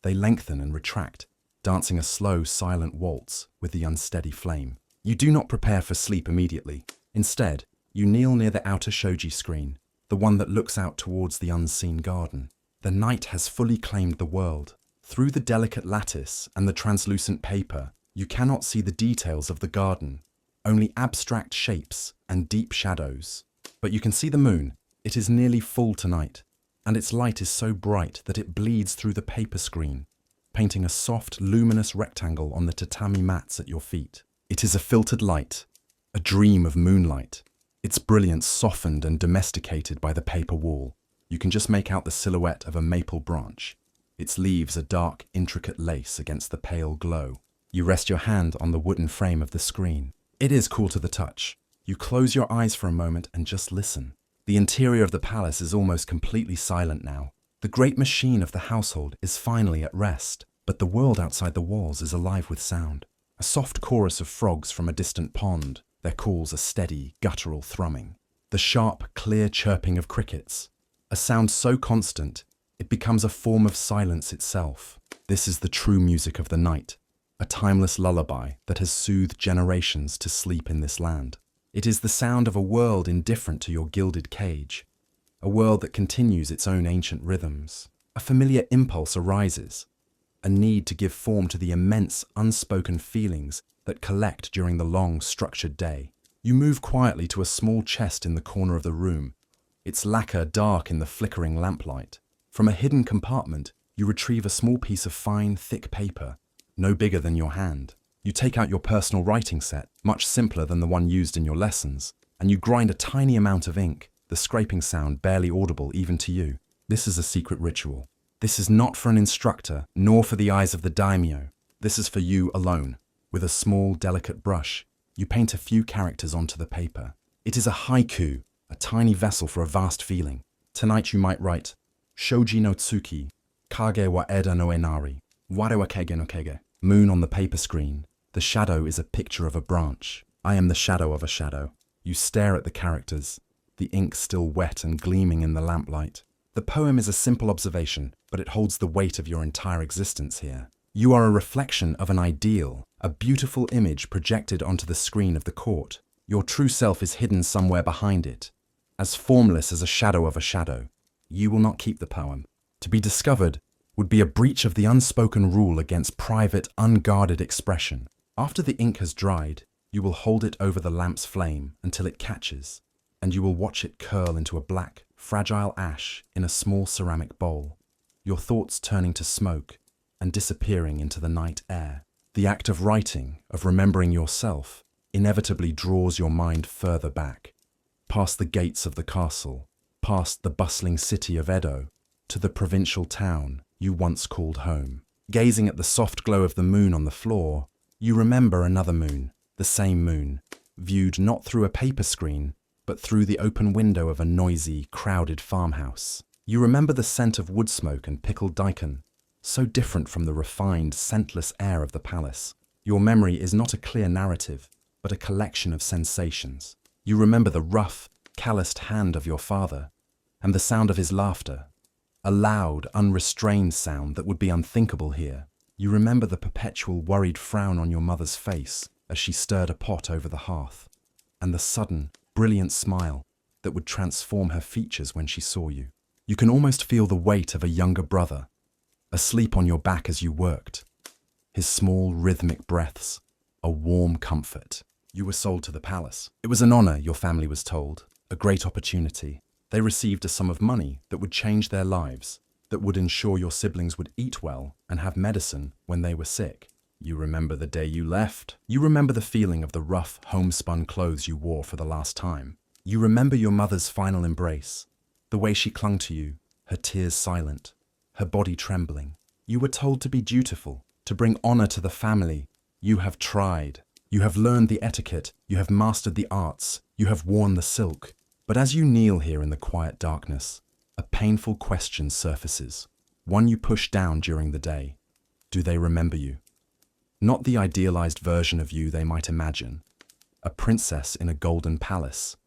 They lengthen and retract, dancing a slow, silent waltz with the unsteady flame. You do not prepare for sleep immediately. Instead, you kneel near the outer shoji screen, the one that looks out towards the unseen garden. The night has fully claimed the world. Through the delicate lattice and the translucent paper, you cannot see the details of the garden, only abstract shapes and deep shadows. But you can see the moon. It is nearly full tonight, and its light is so bright that it bleeds through the paper screen, painting a soft, luminous rectangle on the tatami mats at your feet. It is a filtered light, a dream of moonlight, its brilliance softened and domesticated by the paper wall. You can just make out the silhouette of a maple branch, its leaves a dark, intricate lace against the pale glow. You rest your hand on the wooden frame of the screen. It is cool to the touch. You close your eyes for a moment and just listen. The interior of the palace is almost completely silent now. The great machine of the household is finally at rest, but the world outside the walls is alive with sound. A soft chorus of frogs from a distant pond, their calls a steady, guttural thrumming. The sharp, clear chirping of crickets, a sound so constant, it becomes a form of silence itself. This is the true music of the night, a timeless lullaby that has soothed generations to sleep in this land. It is the sound of a world indifferent to your gilded cage, a world that continues its own ancient rhythms. A familiar impulse arises, a need to give form to the immense unspoken feelings that collect during the long, structured day. You move quietly to a small chest in the corner of the room, its lacquer dark in the flickering lamplight. From a hidden compartment, you retrieve a small piece of fine, thick paper, no bigger than your hand. You take out your personal writing set, much simpler than the one used in your lessons, and you grind a tiny amount of ink, the scraping sound barely audible even to you. This is a secret ritual. This is not for an instructor, nor for the eyes of the daimyo. This is for you alone. With a small, delicate brush, you paint a few characters onto the paper. It is a haiku, a tiny vessel for a vast feeling. Tonight you might write, Shoji no tsuki, kage wa eda no enari, ware wa kege no kege. Moon on the paper screen. The shadow is a picture of a branch. I am the shadow of a shadow. You stare at the characters, the ink still wet and gleaming in the lamplight. The poem is a simple observation, but it holds the weight of your entire existence here. You are a reflection of an ideal, a beautiful image projected onto the screen of the court. Your true self is hidden somewhere behind it, as formless as a shadow of a shadow. You will not keep the poem. To be discovered would be a breach of the unspoken rule against private, unguarded expression. After the ink has dried, you will hold it over the lamp's flame until it catches, and you will watch it curl into a black, fragile ash in a small ceramic bowl, your thoughts turning to smoke and disappearing into the night air. The act of writing, of remembering yourself, inevitably draws your mind further back, past the gates of the castle, past the bustling city of Edo, to the provincial town you once called home. Gazing at the soft glow of the moon on the floor, you remember another moon, the same moon, viewed not through a paper screen, but through the open window of a noisy, crowded farmhouse. You remember the scent of wood smoke and pickled daikon, so different from the refined, scentless air of the palace. Your memory is not a clear narrative, but a collection of sensations. You remember the rough, calloused hand of your father, and the sound of his laughter, a loud, unrestrained sound that would be unthinkable here. You remember the perpetual worried frown on your mother's face as she stirred a pot over the hearth, and the sudden, brilliant smile that would transform her features when she saw you. You can almost feel the weight of a younger brother, asleep on your back as you worked. His small, rhythmic breaths, a warm comfort. You were sold to the palace. It was an honor, your family was told, a great opportunity. They received a sum of money that would change their lives, that would ensure your siblings would eat well and have medicine when they were sick. You remember the day you left. You remember the feeling of the rough, homespun clothes you wore for the last time. You remember your mother's final embrace, the way she clung to you, her tears silent, her body trembling. You were told to be dutiful, to bring honor to the family, You have tried. You have learned the etiquette. You have mastered the arts. You have worn the silk. But as you kneel here in the quiet darkness, a painful question surfaces, one you push down during the day. Do they remember you? Not the idealized version of you they might imagine, a princess in a golden palace,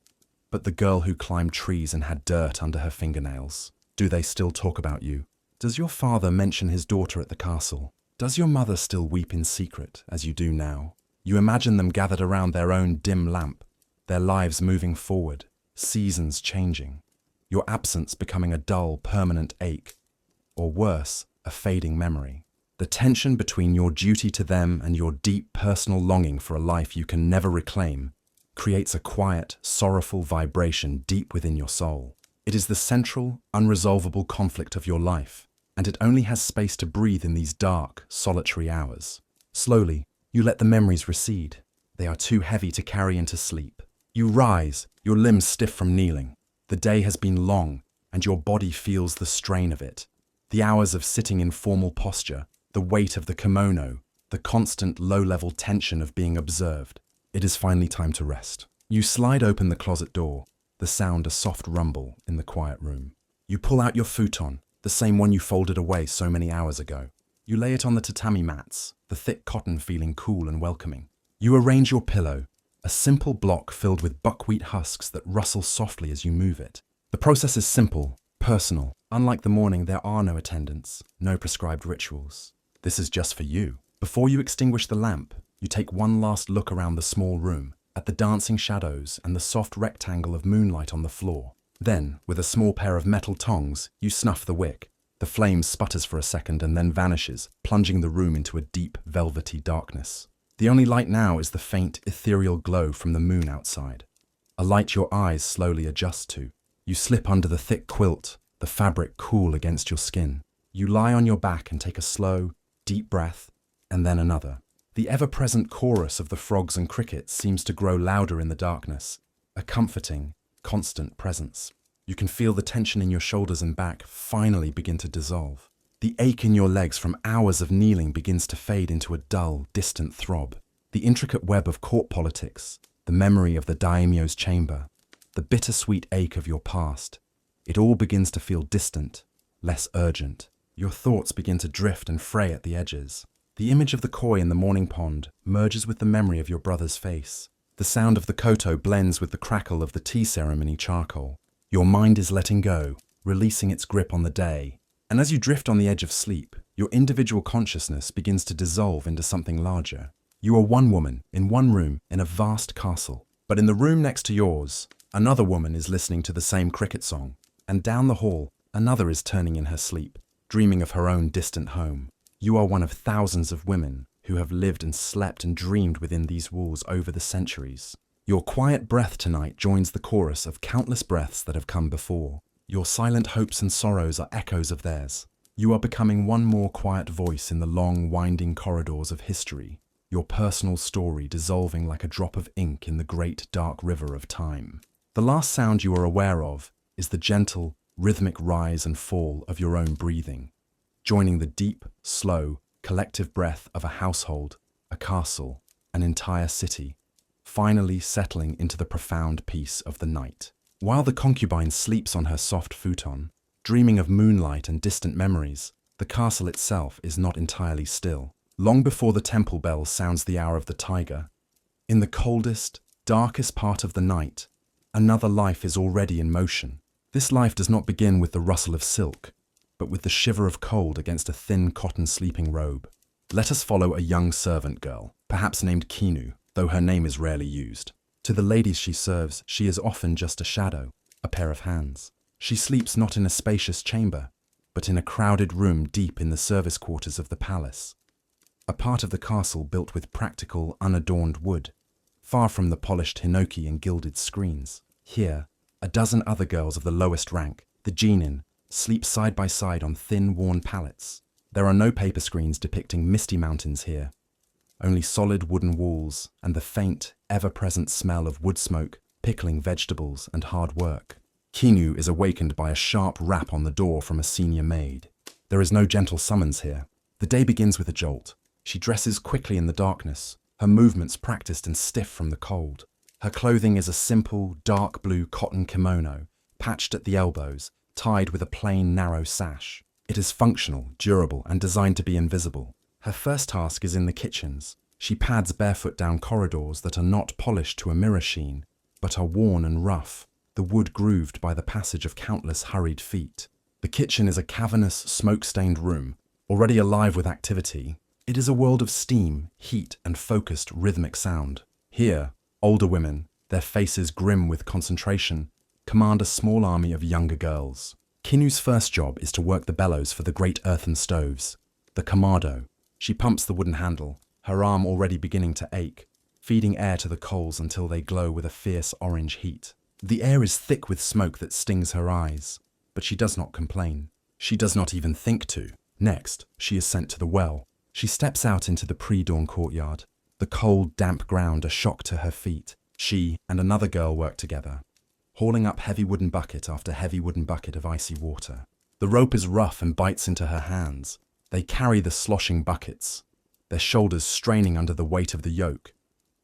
but the girl who climbed trees and had dirt under her fingernails. Do they still talk about you? Does your father mention his daughter at the castle? Does your mother still weep in secret, as you do now? You imagine them gathered around their own dim lamp, their lives moving forward, seasons changing, your absence becoming a dull, permanent ache, or worse, a fading memory. The tension between your duty to them and your deep personal longing for a life you can never reclaim creates a quiet, sorrowful vibration deep within your soul. It is the central, unresolvable conflict of your life, and it only has space to breathe in these dark, solitary hours. Slowly, you let the memories recede. They are too heavy to carry into sleep. You rise, your limbs stiff from kneeling. The day has been long, and your body feels the strain of it. The hours of sitting in formal posture, the weight of the kimono, the constant low-level tension of being observed. It is finally time to rest. You slide open the closet door, the sound a soft rumble in the quiet room. You pull out your futon, the same one you folded away so many hours ago. You lay it on the tatami mats, the thick cotton feeling cool and welcoming. You arrange your pillow, a simple block filled with buckwheat husks that rustle softly as you move it. The process is simple, personal. Unlike the morning, there are no attendants, no prescribed rituals. This is just for you. Before you extinguish the lamp, you take one last look around the small room, at the dancing shadows and the soft rectangle of moonlight on the floor. Then, with a small pair of metal tongs, you snuff the wick. The flame sputters for a second and then vanishes, plunging the room into a deep, velvety darkness. The only light now is the faint, ethereal glow from the moon outside. A light your eyes slowly adjust to. You slip under the thick quilt, the fabric cool against your skin. You lie on your back and take a slow, deep breath, and then another. The ever-present chorus of the frogs and crickets seems to grow louder in the darkness, a comforting, constant presence. You can feel the tension in your shoulders and back finally begin to dissolve. The ache in your legs from hours of kneeling begins to fade into a dull, distant throb. The intricate web of court politics, the memory of the daimyo's chamber, the bittersweet ache of your past, it all begins to feel distant, less urgent. Your thoughts begin to drift and fray at the edges. The image of the koi in the morning pond merges with the memory of your brother's face. The sound of the koto blends with the crackle of the tea ceremony charcoal. Your mind is letting go, releasing its grip on the day. And as you drift on the edge of sleep, your individual consciousness begins to dissolve into something larger. You are one woman in one room in a vast castle. But in the room next to yours, another woman is listening to the same cricket song. And down the hall, another is turning in her sleep, dreaming of her own distant home. You are one of thousands of women who have lived and slept and dreamed within these walls over the centuries. Your quiet breath tonight joins the chorus of countless breaths that have come before. Your silent hopes and sorrows are echoes of theirs. You are becoming one more quiet voice in the long, winding corridors of history, your personal story dissolving like a drop of ink in the great dark river of time. The last sound you are aware of is the gentle, rhythmic rise and fall of your own breathing, joining the deep, slow, collective breath of a household, a castle, an entire city, finally settling into the profound peace of the night. While the concubine sleeps on her soft futon, dreaming of moonlight and distant memories, the castle itself is not entirely still. Long before the temple bell sounds the hour of the tiger, in the coldest, darkest part of the night, another life is already in motion. This life does not begin with the rustle of silk, but with the shiver of cold against a thin cotton sleeping robe. Let us follow a young servant girl, perhaps named Kinu, though her name is rarely used. To the ladies she serves, she is often just a shadow, a pair of hands. She sleeps not in a spacious chamber, but in a crowded room deep in the service quarters of the palace, a part of the castle built with practical, unadorned wood, far from the polished hinoki and gilded screens. Here, a dozen other girls of the lowest rank, the genin, sleep side by side on thin, worn pallets. There are no paper screens depicting misty mountains here, only solid wooden walls and the faint, ever-present smell of wood smoke, pickling vegetables and hard work. Kinu is awakened by a sharp rap on the door from a senior maid. There is no gentle summons here. The day begins with a jolt. She dresses quickly in the darkness, her movements practiced and stiff from the cold. Her clothing is a simple, dark blue cotton kimono, patched at the elbows, tied with a plain, narrow sash. It is functional, durable, and designed to be invisible. Her first task is in the kitchens. She pads barefoot down corridors that are not polished to a mirror sheen, but are worn and rough, the wood grooved by the passage of countless hurried feet. The kitchen is a cavernous, smoke-stained room, already alive with activity. It is a world of steam, heat, and focused rhythmic sound. Here, older women, their faces grim with concentration, command a small army of younger girls. Kinu's first job is to work the bellows for the great earthen stoves, the kamado. She pumps the wooden handle, her arm already beginning to ache, feeding air to the coals until they glow with a fierce orange heat. The air is thick with smoke that stings her eyes, but she does not complain. She does not even think to. Next, she is sent to the well. She steps out into the pre-dawn courtyard. The cold, damp ground a shock to her feet. She and another girl work together, hauling up heavy wooden bucket after heavy wooden bucket of icy water. The rope is rough and bites into her hands. They carry the sloshing buckets, their shoulders straining under the weight of the yoke,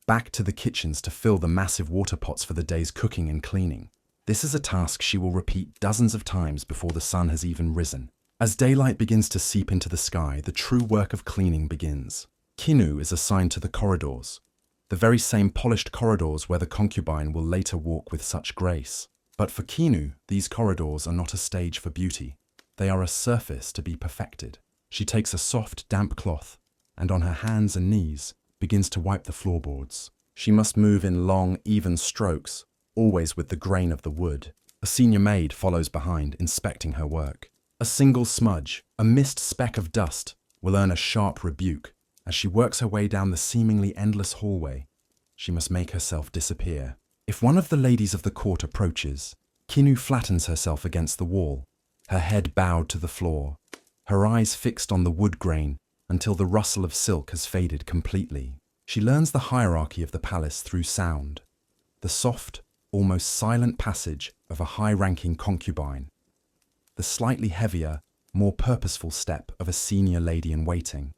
back to the kitchens to fill the massive water pots for the day's cooking and cleaning. This is a task she will repeat dozens of times before the sun has even risen. As daylight begins to seep into the sky, the true work of cleaning begins. Kinu is assigned to the corridors, the very same polished corridors where the concubine will later walk with such grace. But for Kinu, these corridors are not a stage for beauty. They are a surface to be perfected. She takes a soft, damp cloth, and on her hands and knees, begins to wipe the floorboards. She must move in long, even strokes, always with the grain of the wood. A senior maid follows behind, inspecting her work. A single smudge, a mist speck of dust, will earn a sharp rebuke. As she works her way down the seemingly endless hallway, she must make herself disappear. If one of the ladies of the court approaches, Kinu flattens herself against the wall, her head bowed to the floor, her eyes fixed on the wood grain until the rustle of silk has faded completely. She learns the hierarchy of the palace through sound, the soft, almost silent passage of a high-ranking concubine, the slightly heavier, more purposeful step of a senior lady-in-waiting,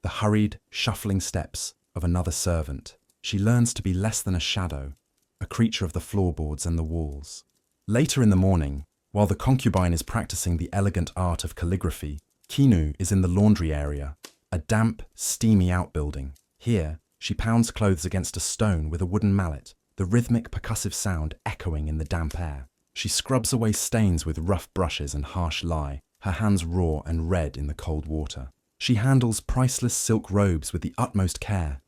the hurried, shuffling steps of another servant. She learns to be less than a shadow, a creature of the floorboards and the walls. Later in the morning, while the concubine is practicing the elegant art of calligraphy, Kinu is in the laundry area, a damp, steamy outbuilding. Here, she pounds clothes against a stone with a wooden mallet, the rhythmic percussive sound echoing in the damp air. She scrubs away stains with rough brushes and harsh lye, her hands raw and red in the cold water. She handles priceless silk robes with the utmost care,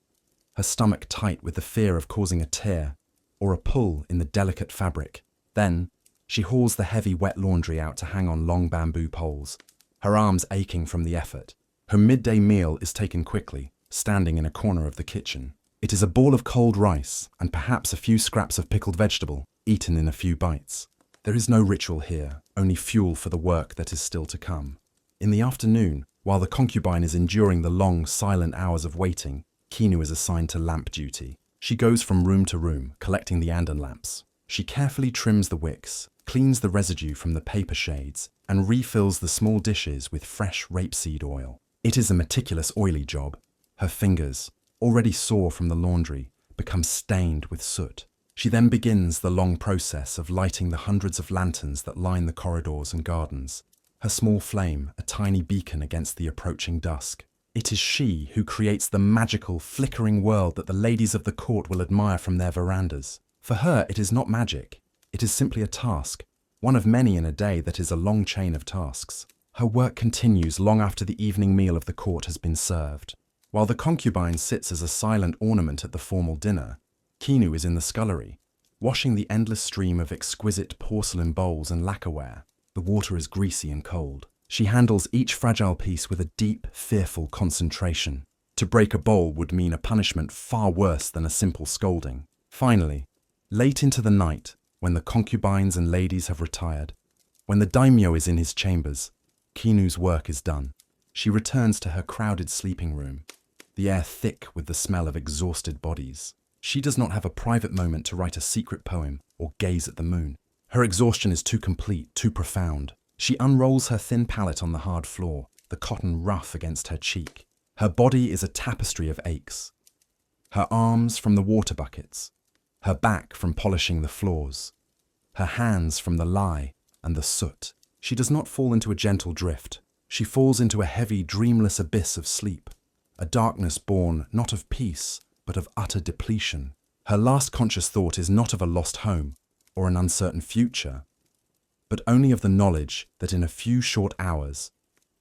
her stomach tight with the fear of causing a tear or a pull in the delicate fabric. Then, she hauls the heavy wet laundry out to hang on long bamboo poles, her arms aching from the effort. Her midday meal is taken quickly, standing in a corner of the kitchen. It is a ball of cold rice and perhaps a few scraps of pickled vegetable, eaten in a few bites. There is no ritual here, only fuel for the work that is still to come. In the afternoon, while the concubine is enduring the long, silent hours of waiting, Kinu is assigned to lamp duty. She goes from room to room, collecting the Andan lamps. She carefully trims the wicks, cleans the residue from the paper shades, and refills the small dishes with fresh rapeseed oil. It is a meticulous, oily job. Her fingers, already sore from the laundry, become stained with soot. She then begins the long process of lighting the hundreds of lanterns that line the corridors and gardens, her small flame a tiny beacon against the approaching dusk. It is she who creates the magical, flickering world that the ladies of the court will admire from their verandas. For her, it is not magic. It is simply a task, one of many in a day that is a long chain of tasks. Her work continues long after the evening meal of the court has been served. While the concubine sits as a silent ornament at the formal dinner, Kinu is in the scullery, washing the endless stream of exquisite porcelain bowls and lacquerware. The water is greasy and cold. She handles each fragile piece with a deep, fearful concentration. To break a bowl would mean a punishment far worse than a simple scolding. Finally, late into the night, when the concubines and ladies have retired, when the daimyo is in his chambers, Kinu's work is done. She returns to her crowded sleeping room, the air thick with the smell of exhausted bodies. She does not have a private moment to write a secret poem or gaze at the moon. Her exhaustion is too complete, too profound. She unrolls her thin palette on the hard floor, the cotton rough against her cheek. Her body is a tapestry of aches. Her arms from the water buckets, her back from polishing the floors, her hands from the lye and the soot. She does not fall into a gentle drift. She falls into a heavy, dreamless abyss of sleep, a darkness born not of peace, but of utter depletion. Her last conscious thought is not of a lost home or an uncertain future, but only of the knowledge that in a few short hours,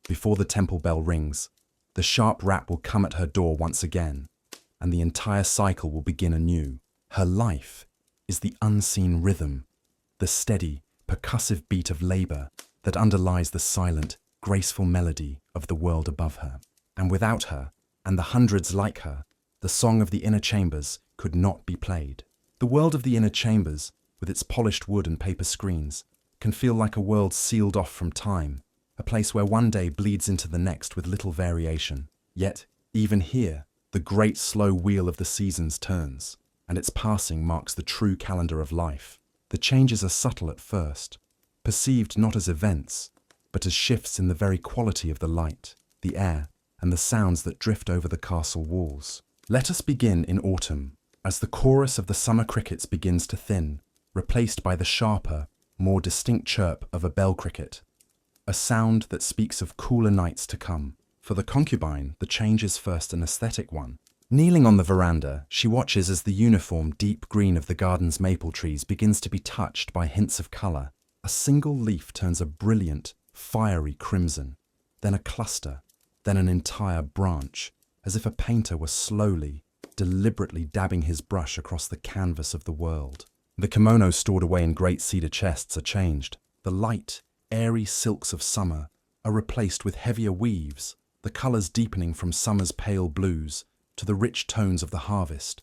before the temple bell rings, the sharp rap will come at her door once again, and the entire cycle will begin anew. Her life is the unseen rhythm, the steady, percussive beat of labor that underlies the silent, graceful melody of the world above her. And without her, and the hundreds like her, the song of the inner chambers could not be played. The world of the inner chambers, with its polished wood and paper screens, can feel like a world sealed off from time, a place where one day bleeds into the next with little variation. Yet, even here, the great slow wheel of the seasons turns, and its passing marks the true calendar of life. The changes are subtle at first, perceived not as events, but as shifts in the very quality of the light, the air, and the sounds that drift over the castle walls. Let us begin in autumn, as the chorus of the summer crickets begins to thin, replaced by the sharper, more distinct chirp of a bell cricket, a sound that speaks of cooler nights to come. For the concubine, the change is first an aesthetic one. Kneeling on the veranda, she watches as the uniform deep green of the garden's maple trees begins to be touched by hints of colour. A single leaf turns a brilliant, fiery crimson, then a cluster, then an entire branch, as if a painter were slowly, deliberately dabbing his brush across the canvas of the world. The kimonos stored away in great cedar chests are changed. The light, airy silks of summer are replaced with heavier weaves, the colours deepening from summer's pale blues to the rich tones of the harvest,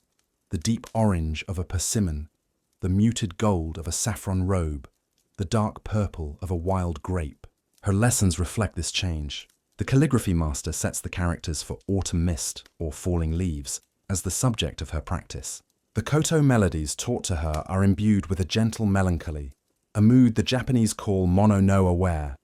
the deep orange of a persimmon, the muted gold of a saffron robe, the dark purple of a wild grape. Her lessons reflect this change. The calligraphy master sets the characters for autumn mist or falling leaves as the subject of her practice. The koto melodies taught to her are imbued with a gentle melancholy, a mood the Japanese call mono no aware,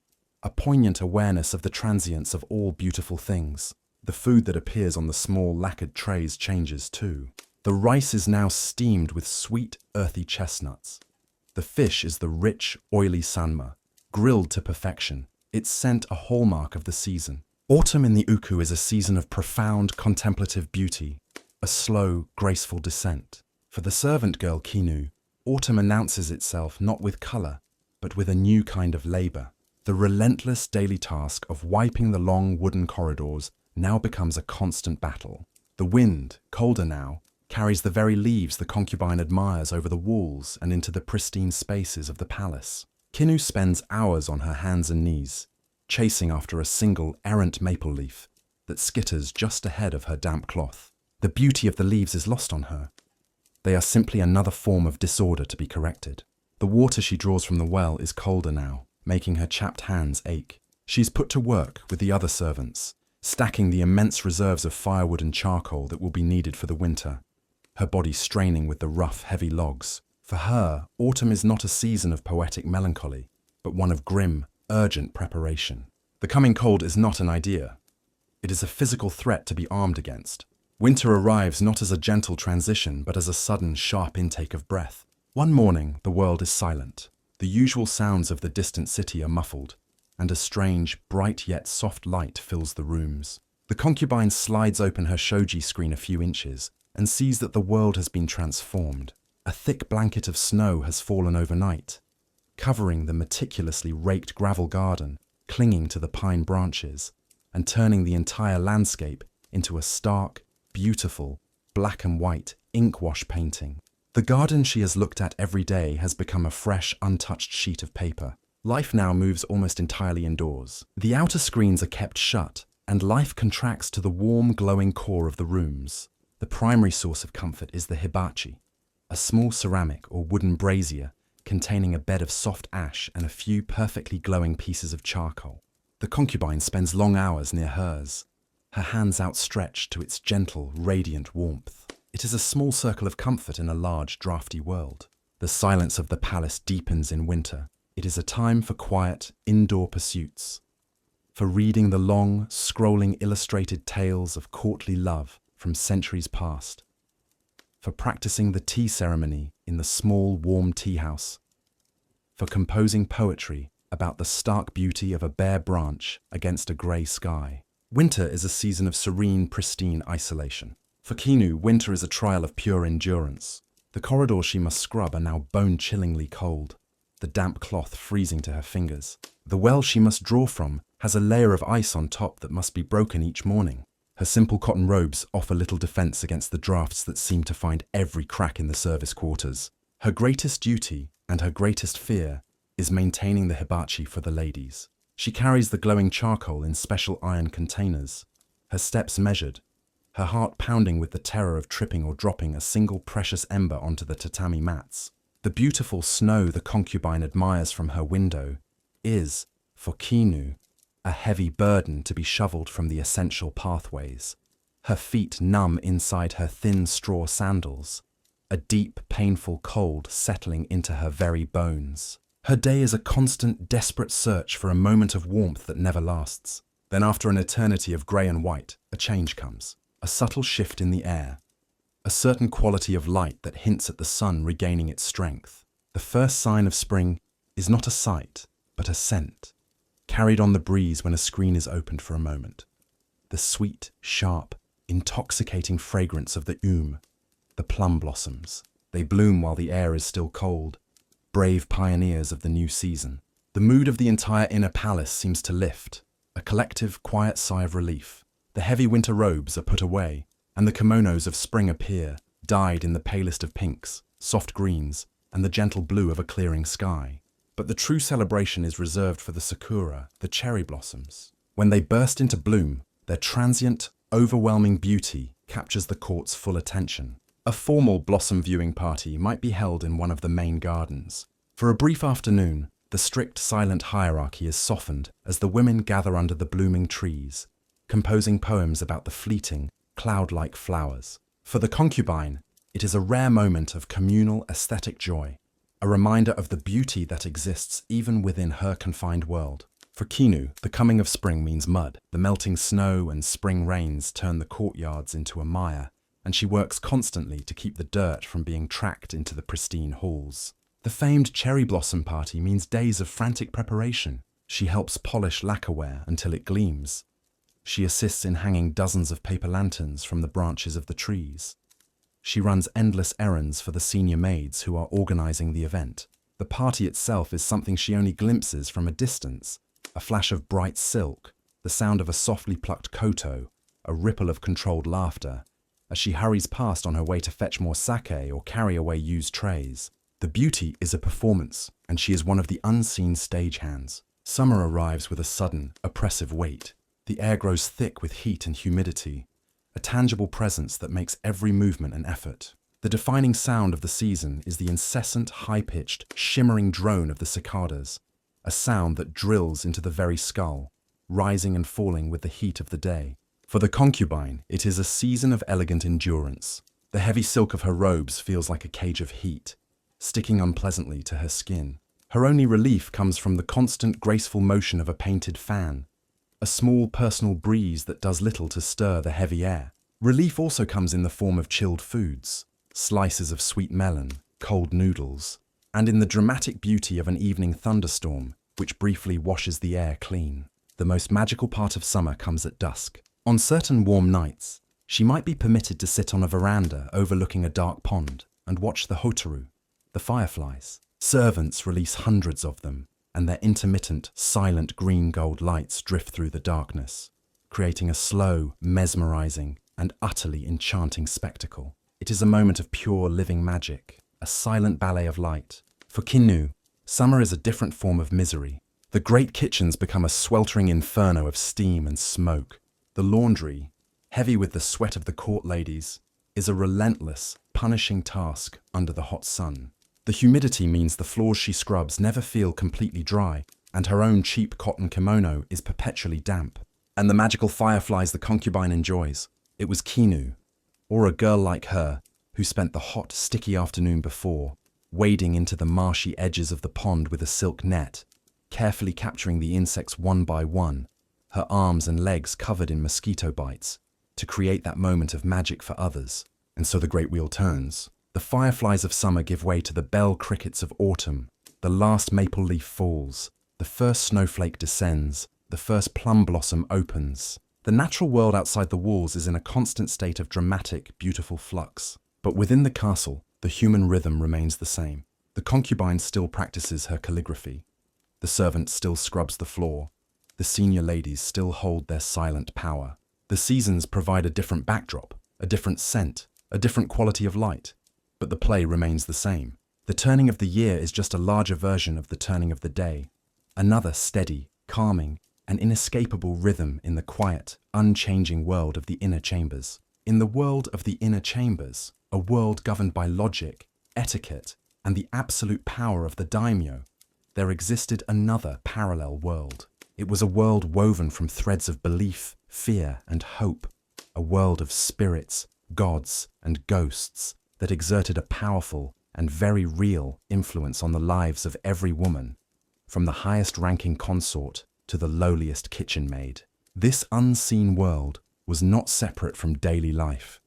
a poignant awareness of the transience of all beautiful things. The food that appears on the small lacquered trays changes too. The rice is now steamed with sweet, earthy chestnuts. The fish is the rich, oily sanma, grilled to perfection, its scent a hallmark of the season. Autumn in the uku is a season of profound, contemplative beauty, a slow, graceful descent. For the servant girl Kinu, autumn announces itself not with colour, but with a new kind of labour. The relentless daily task of wiping the long wooden corridors now becomes a constant battle. The wind, colder now, carries the very leaves the concubine admires over the walls and into the pristine spaces of the palace. Kinu spends hours on her hands and knees, chasing after a single errant maple leaf that skitters just ahead of her damp cloth. The beauty of the leaves is lost on her. They are simply another form of disorder to be corrected. The water she draws from the well is colder now, making her chapped hands ache. She's put to work with the other servants, stacking the immense reserves of firewood and charcoal that will be needed for the winter, her body straining with the rough, heavy logs. For her, autumn is not a season of poetic melancholy, but one of grim, urgent preparation. The coming cold is not an idea. It is a physical threat to be armed against. Winter arrives not as a gentle transition, but as a sudden, sharp intake of breath. One morning, the world is silent. The usual sounds of the distant city are muffled, and a strange, bright yet soft light fills the rooms. The concubine slides open her shoji screen a few inches and sees that the world has been transformed. A thick blanket of snow has fallen overnight, covering the meticulously raked gravel garden, clinging to the pine branches, and turning the entire landscape into a stark, beautiful, black and white ink-wash painting. The garden she has looked at every day has become a fresh, untouched sheet of paper. Life now moves almost entirely indoors. The outer screens are kept shut, and life contracts to the warm, glowing core of the rooms. The primary source of comfort is the hibachi, a small ceramic or wooden brazier containing a bed of soft ash and a few perfectly glowing pieces of charcoal. The concubine spends long hours near hers, her hands outstretched to its gentle, radiant warmth. It is a small circle of comfort in a large, drafty world. The silence of the palace deepens in winter. It is a time for quiet, indoor pursuits. for reading the long, scrolling illustrated tales of courtly love from centuries past, for practicing the tea ceremony in the small, warm tea house, for composing poetry about the stark beauty of a bare branch against a grey sky. Winter is a season of serene, pristine isolation. For Kinu, winter is a trial of pure endurance. The corridors she must scrub are now bone-chillingly cold, the damp cloth freezing to her fingers. The well she must draw from has a layer of ice on top that must be broken each morning. Her simple cotton robes offer little defense against the drafts that seem to find every crack in the service quarters. Her greatest duty and her greatest fear is maintaining the hibachi for the ladies. She carries the glowing charcoal in special iron containers, her steps measured, her heart pounding with the terror of tripping or dropping a single precious ember onto the tatami mats. The beautiful snow the concubine admires from her window is, for Kinu, a heavy burden to be shoveled from the essential pathways. Her feet numb inside her thin straw sandals, a deep, painful cold settling into her very bones. Her day is a constant, desperate search for a moment of warmth that never lasts. Then after an eternity of grey and white, a change comes. A subtle shift in the air. A certain quality of light that hints at the sun regaining its strength. The first sign of spring is not a sight, but a scent, carried on the breeze when a screen is opened for a moment. The sweet, sharp, intoxicating fragrance of the the plum blossoms. They bloom while the air is still cold. Brave pioneers of the new season. The mood of the entire inner palace seems to lift, a collective, quiet sigh of relief. The heavy winter robes are put away, and the kimonos of spring appear, dyed in the palest of pinks, soft greens, and the gentle blue of a clearing sky. But the true celebration is reserved for the sakura, the cherry blossoms. When they burst into bloom, their transient, overwhelming beauty captures the court's full attention. A formal blossom viewing party might be held in one of the main gardens. For a brief afternoon, the strict silent hierarchy is softened as the women gather under the blooming trees, composing poems about the fleeting, cloud-like flowers. For the concubine, it is a rare moment of communal aesthetic joy, a reminder of the beauty that exists even within her confined world. For Kinu, the coming of spring means mud. The melting snow and spring rains turn the courtyards into a mire, and she works constantly to keep the dirt from being tracked into the pristine halls. The famed cherry blossom party means days of frantic preparation. She helps polish lacquerware until it gleams. She assists in hanging dozens of paper lanterns from the branches of the trees. She runs endless errands for the senior maids who are organizing the event. The party itself is something she only glimpses from a distance, a flash of bright silk, the sound of a softly plucked koto, a ripple of controlled laughter, as she hurries past on her way to fetch more sake or carry away used trays. The beauty is a performance, and she is one of the unseen stagehands. Summer arrives with a sudden, oppressive weight. The air grows thick with heat and humidity, a tangible presence that makes every movement an effort. The defining sound of the season is the incessant, high-pitched, shimmering drone of the cicadas, a sound that drills into the very skull, rising and falling with the heat of the day. For the concubine, it is a season of elegant endurance. The heavy silk of her robes feels like a cage of heat, sticking unpleasantly to her skin. Her only relief comes from the constant, graceful motion of a painted fan, a small personal breeze that does little to stir the heavy air. Relief also comes in the form of chilled foods, slices of sweet melon, cold noodles, and in the dramatic beauty of an evening thunderstorm, which briefly washes the air clean. The most magical part of summer comes at dusk. On certain warm nights, she might be permitted to sit on a veranda overlooking a dark pond and watch the hotaru, the fireflies. Servants release hundreds of them, and their intermittent, silent green-gold lights drift through the darkness, creating a slow, mesmerizing, and utterly enchanting spectacle. It is a moment of pure living magic, a silent ballet of light. For Kinu, summer is a different form of misery. The great kitchens become a sweltering inferno of steam and smoke. The laundry, heavy with the sweat of the court ladies, is a relentless, punishing task under the hot sun. The humidity means the floors she scrubs never feel completely dry, and her own cheap cotton kimono is perpetually damp. And the magical fireflies the concubine enjoys. It was Kinu, or a girl like her, who spent the hot, sticky afternoon before, wading into the marshy edges of the pond with a silk net, carefully capturing the insects one by one, her arms and legs covered in mosquito bites, to create that moment of magic for others. And so the great wheel turns. The fireflies of summer give way to the bell crickets of autumn. The last maple leaf falls. The first snowflake descends. The first plum blossom opens. The natural world outside the walls is in a constant state of dramatic, beautiful flux. But within the castle, the human rhythm remains the same. The concubine still practices her calligraphy. The servant still scrubs the floor. The senior ladies still hold their silent power. The seasons provide a different backdrop, a different scent, a different quality of light. But the play remains the same. The turning of the year is just a larger version of the turning of the day. Another steady, calming, and inescapable rhythm in the quiet, unchanging world of the inner chambers. In the world of the inner chambers, a world governed by logic, etiquette, and the absolute power of the daimyo, there existed another parallel world. It was a world woven from threads of belief, fear, and hope. A world of spirits, gods, and ghosts that exerted a powerful and very real influence on the lives of every woman, from the highest-ranking consort to the lowliest kitchen maid. This unseen world was not separate from daily life.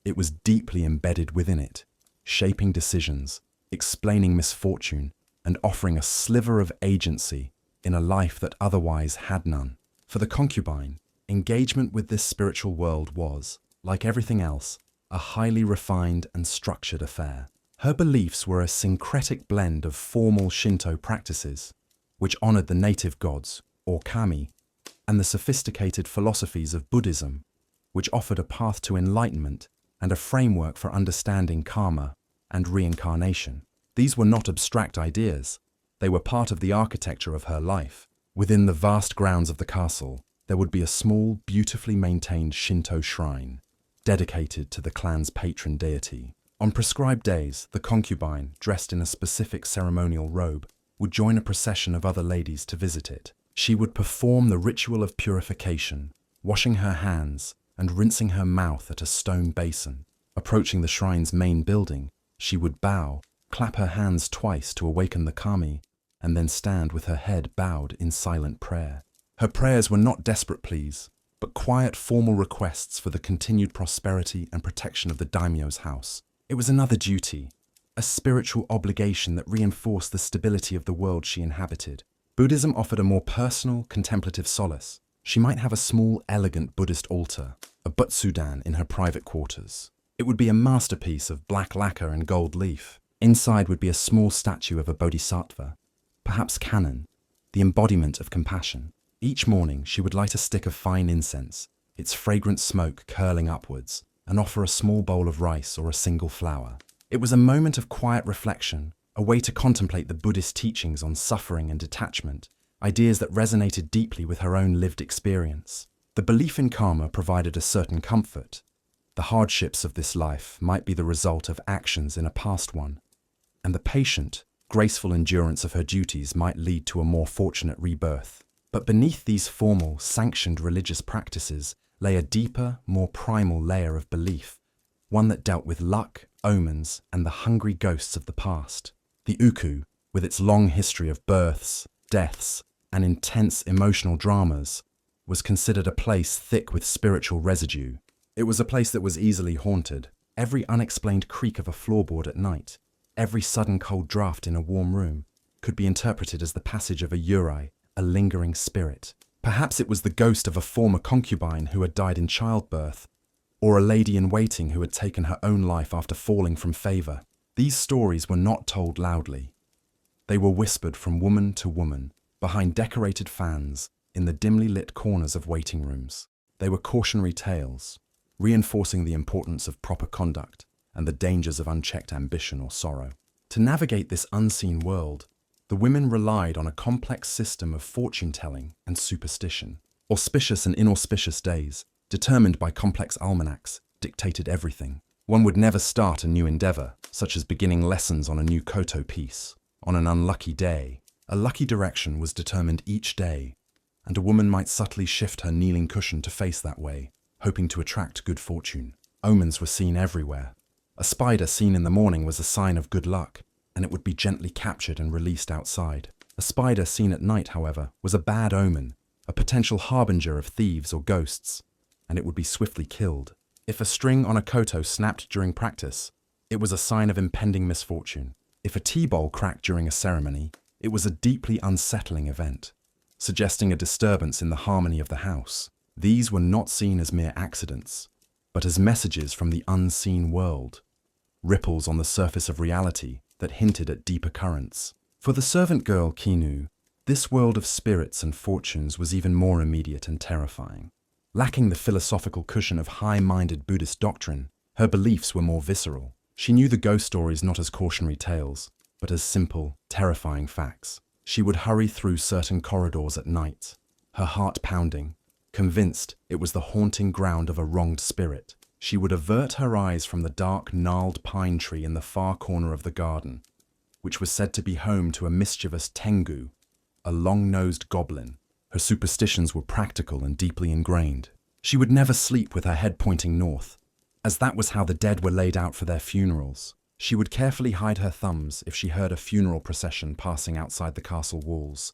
It was deeply embedded within it, shaping decisions, explaining misfortune, and offering a sliver of agency in a life that otherwise had none. For the concubine, engagement with this spiritual world was, like everything else, a highly refined and structured affair. Her beliefs were a syncretic blend of formal Shinto practices, which honored the native gods, or kami, and the sophisticated philosophies of Buddhism, which offered a path to enlightenment and a framework for understanding karma and reincarnation. These were not abstract ideas. They were part of the architecture of her life. Within the vast grounds of the castle, there would be a small, beautifully maintained Shinto shrine, dedicated to the clan's patron deity. On prescribed days, the concubine, dressed in a specific ceremonial robe, would join a procession of other ladies to visit it. She would perform the ritual of purification, washing her hands and rinsing her mouth at a stone basin. Approaching the shrine's main building, she would bow, clap her hands twice to awaken the kami, and then stand with her head bowed in silent prayer. Her prayers were not desperate pleas, but quiet formal requests for the continued prosperity and protection of the daimyo's house. It was another duty, a spiritual obligation that reinforced the stability of the world she inhabited. Buddhism offered a more personal, contemplative solace. She might have a small, elegant Buddhist altar, a butsudan in her private quarters. It would be a masterpiece of black lacquer and gold leaf. Inside would be a small statue of a bodhisattva, perhaps Kannon, the embodiment of compassion. Each morning she would light a stick of fine incense, its fragrant smoke curling upwards, and offer a small bowl of rice or a single flower. It was a moment of quiet reflection, a way to contemplate the Buddhist teachings on suffering and detachment, ideas that resonated deeply with her own lived experience. The belief in karma provided a certain comfort. The hardships of this life might be the result of actions in a past one, and the patient, graceful endurance of her duties might lead to a more fortunate rebirth. But beneath these formal, sanctioned religious practices lay a deeper, more primal layer of belief, one that dealt with luck, omens, and the hungry ghosts of the past. The uku, with its long history of births, deaths, and intense emotional dramas, was considered a place thick with spiritual residue. It was a place that was easily haunted. Every unexplained creak of a floorboard at night, every sudden cold draft in a warm room, could be interpreted as the passage of a yurei, a lingering spirit. Perhaps it was the ghost of a former concubine who had died in childbirth, or a lady-in-waiting who had taken her own life after falling from favor. These stories were not told loudly. They were whispered from woman to woman, behind decorated fans, in the dimly lit corners of waiting rooms. They were cautionary tales, reinforcing the importance of proper conduct and the dangers of unchecked ambition or sorrow. To navigate this unseen world, the women relied on a complex system of fortune-telling and superstition. Auspicious and inauspicious days, determined by complex almanacs, dictated everything. One would never start a new endeavor, such as beginning lessons on a new koto piece, on an unlucky day. A lucky direction was determined each day, and a woman might subtly shift her kneeling cushion to face that way, hoping to attract good fortune. Omens were seen everywhere. A spider seen in the morning was a sign of good luck, and it would be gently captured and released outside. A spider seen at night, however, was a bad omen, a potential harbinger of thieves or ghosts, and it would be swiftly killed. If a string on a koto snapped during practice, it was a sign of impending misfortune. If a tea bowl cracked during a ceremony, it was a deeply unsettling event, suggesting a disturbance in the harmony of the house. These were not seen as mere accidents, but as messages from the unseen world, ripples on the surface of reality that hinted at deeper currents. For the servant girl Kinu, this world of spirits and fortunes was even more immediate and terrifying. Lacking the philosophical cushion of high-minded Buddhist doctrine, her beliefs were more visceral. She knew the ghost stories not as cautionary tales, but as simple, terrifying facts. She would hurry through certain corridors at night, her heart pounding, convinced it was the haunting ground of a wronged spirit. She would avert her eyes from the dark, gnarled pine tree in the far corner of the garden, which was said to be home to a mischievous tengu, a long-nosed goblin. Her superstitions were practical and deeply ingrained. She would never sleep with her head pointing north, as that was how the dead were laid out for their funerals. She would carefully hide her thumbs if she heard a funeral procession passing outside the castle walls,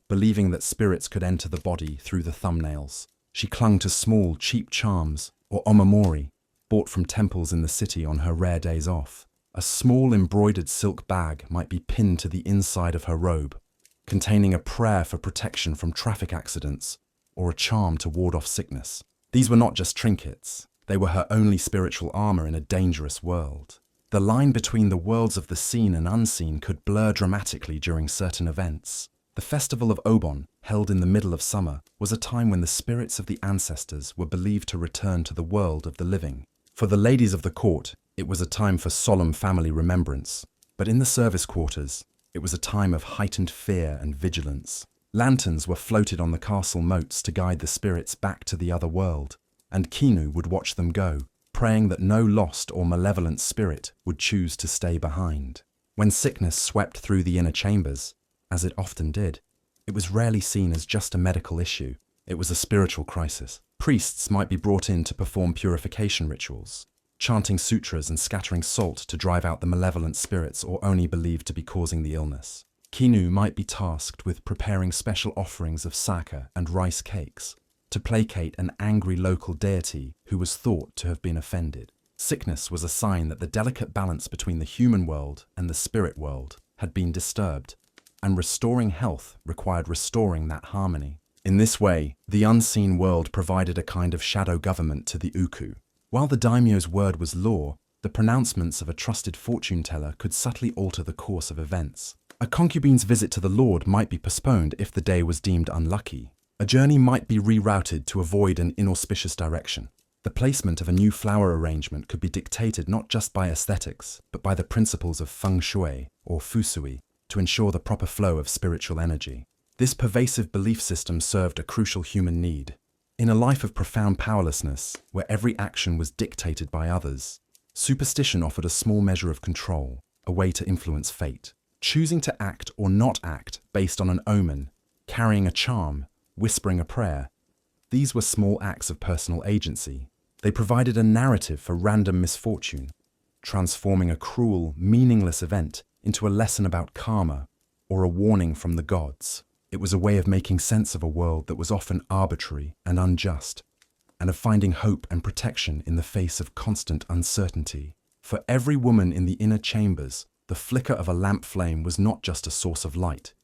believing that spirits could enter the body through the thumbnails. She clung to small, cheap charms, or omamori, bought from temples in the city on her rare days off. A small embroidered silk bag might be pinned to the inside of her robe, containing a prayer for protection from traffic accidents or a charm to ward off sickness. These were not just trinkets, they were her only spiritual armor in a dangerous world. The line between the worlds of the seen and unseen could blur dramatically during certain events. The festival of Obon, held in the middle of summer, was a time when the spirits of the ancestors were believed to return to the world of the living. For the ladies of the court, it was a time for solemn family remembrance, but in the service quarters, it was a time of heightened fear and vigilance. Lanterns were floated on the castle moats to guide the spirits back to the other world, and Kinu would watch them go, praying that no lost or malevolent spirit would choose to stay behind. When sickness swept through the inner chambers, as it often did, it was rarely seen as just a medical issue. It was a spiritual crisis. Priests might be brought in to perform purification rituals, chanting sutras and scattering salt to drive out the malevolent spirits or oni believed to be causing the illness. Kinu might be tasked with preparing special offerings of sake and rice cakes to placate an angry local deity who was thought to have been offended. Sickness was a sign that the delicate balance between the human world and the spirit world had been disturbed, and restoring health required restoring that harmony. In this way, the unseen world provided a kind of shadow government to the uku. While the daimyo's word was law, the pronouncements of a trusted fortune teller could subtly alter the course of events. A concubine's visit to the lord might be postponed if the day was deemed unlucky. A journey might be rerouted to avoid an inauspicious direction. The placement of a new flower arrangement could be dictated not just by aesthetics, but by the principles of feng shui or fusui to ensure the proper flow of spiritual energy. This pervasive belief system served a crucial human need. In a life of profound powerlessness, where every action was dictated by others, superstition offered a small measure of control, a way to influence fate. Choosing to act or not act based on an omen, carrying a charm, whispering a prayer, these were small acts of personal agency. They provided a narrative for random misfortune, transforming a cruel, meaningless event into a lesson about karma or a warning from the gods. It was a way of making sense of a world that was often arbitrary and unjust, and of finding hope and protection in the face of constant uncertainty. For every woman in the inner chambers, the flicker of a lamp flame was not just a source of light.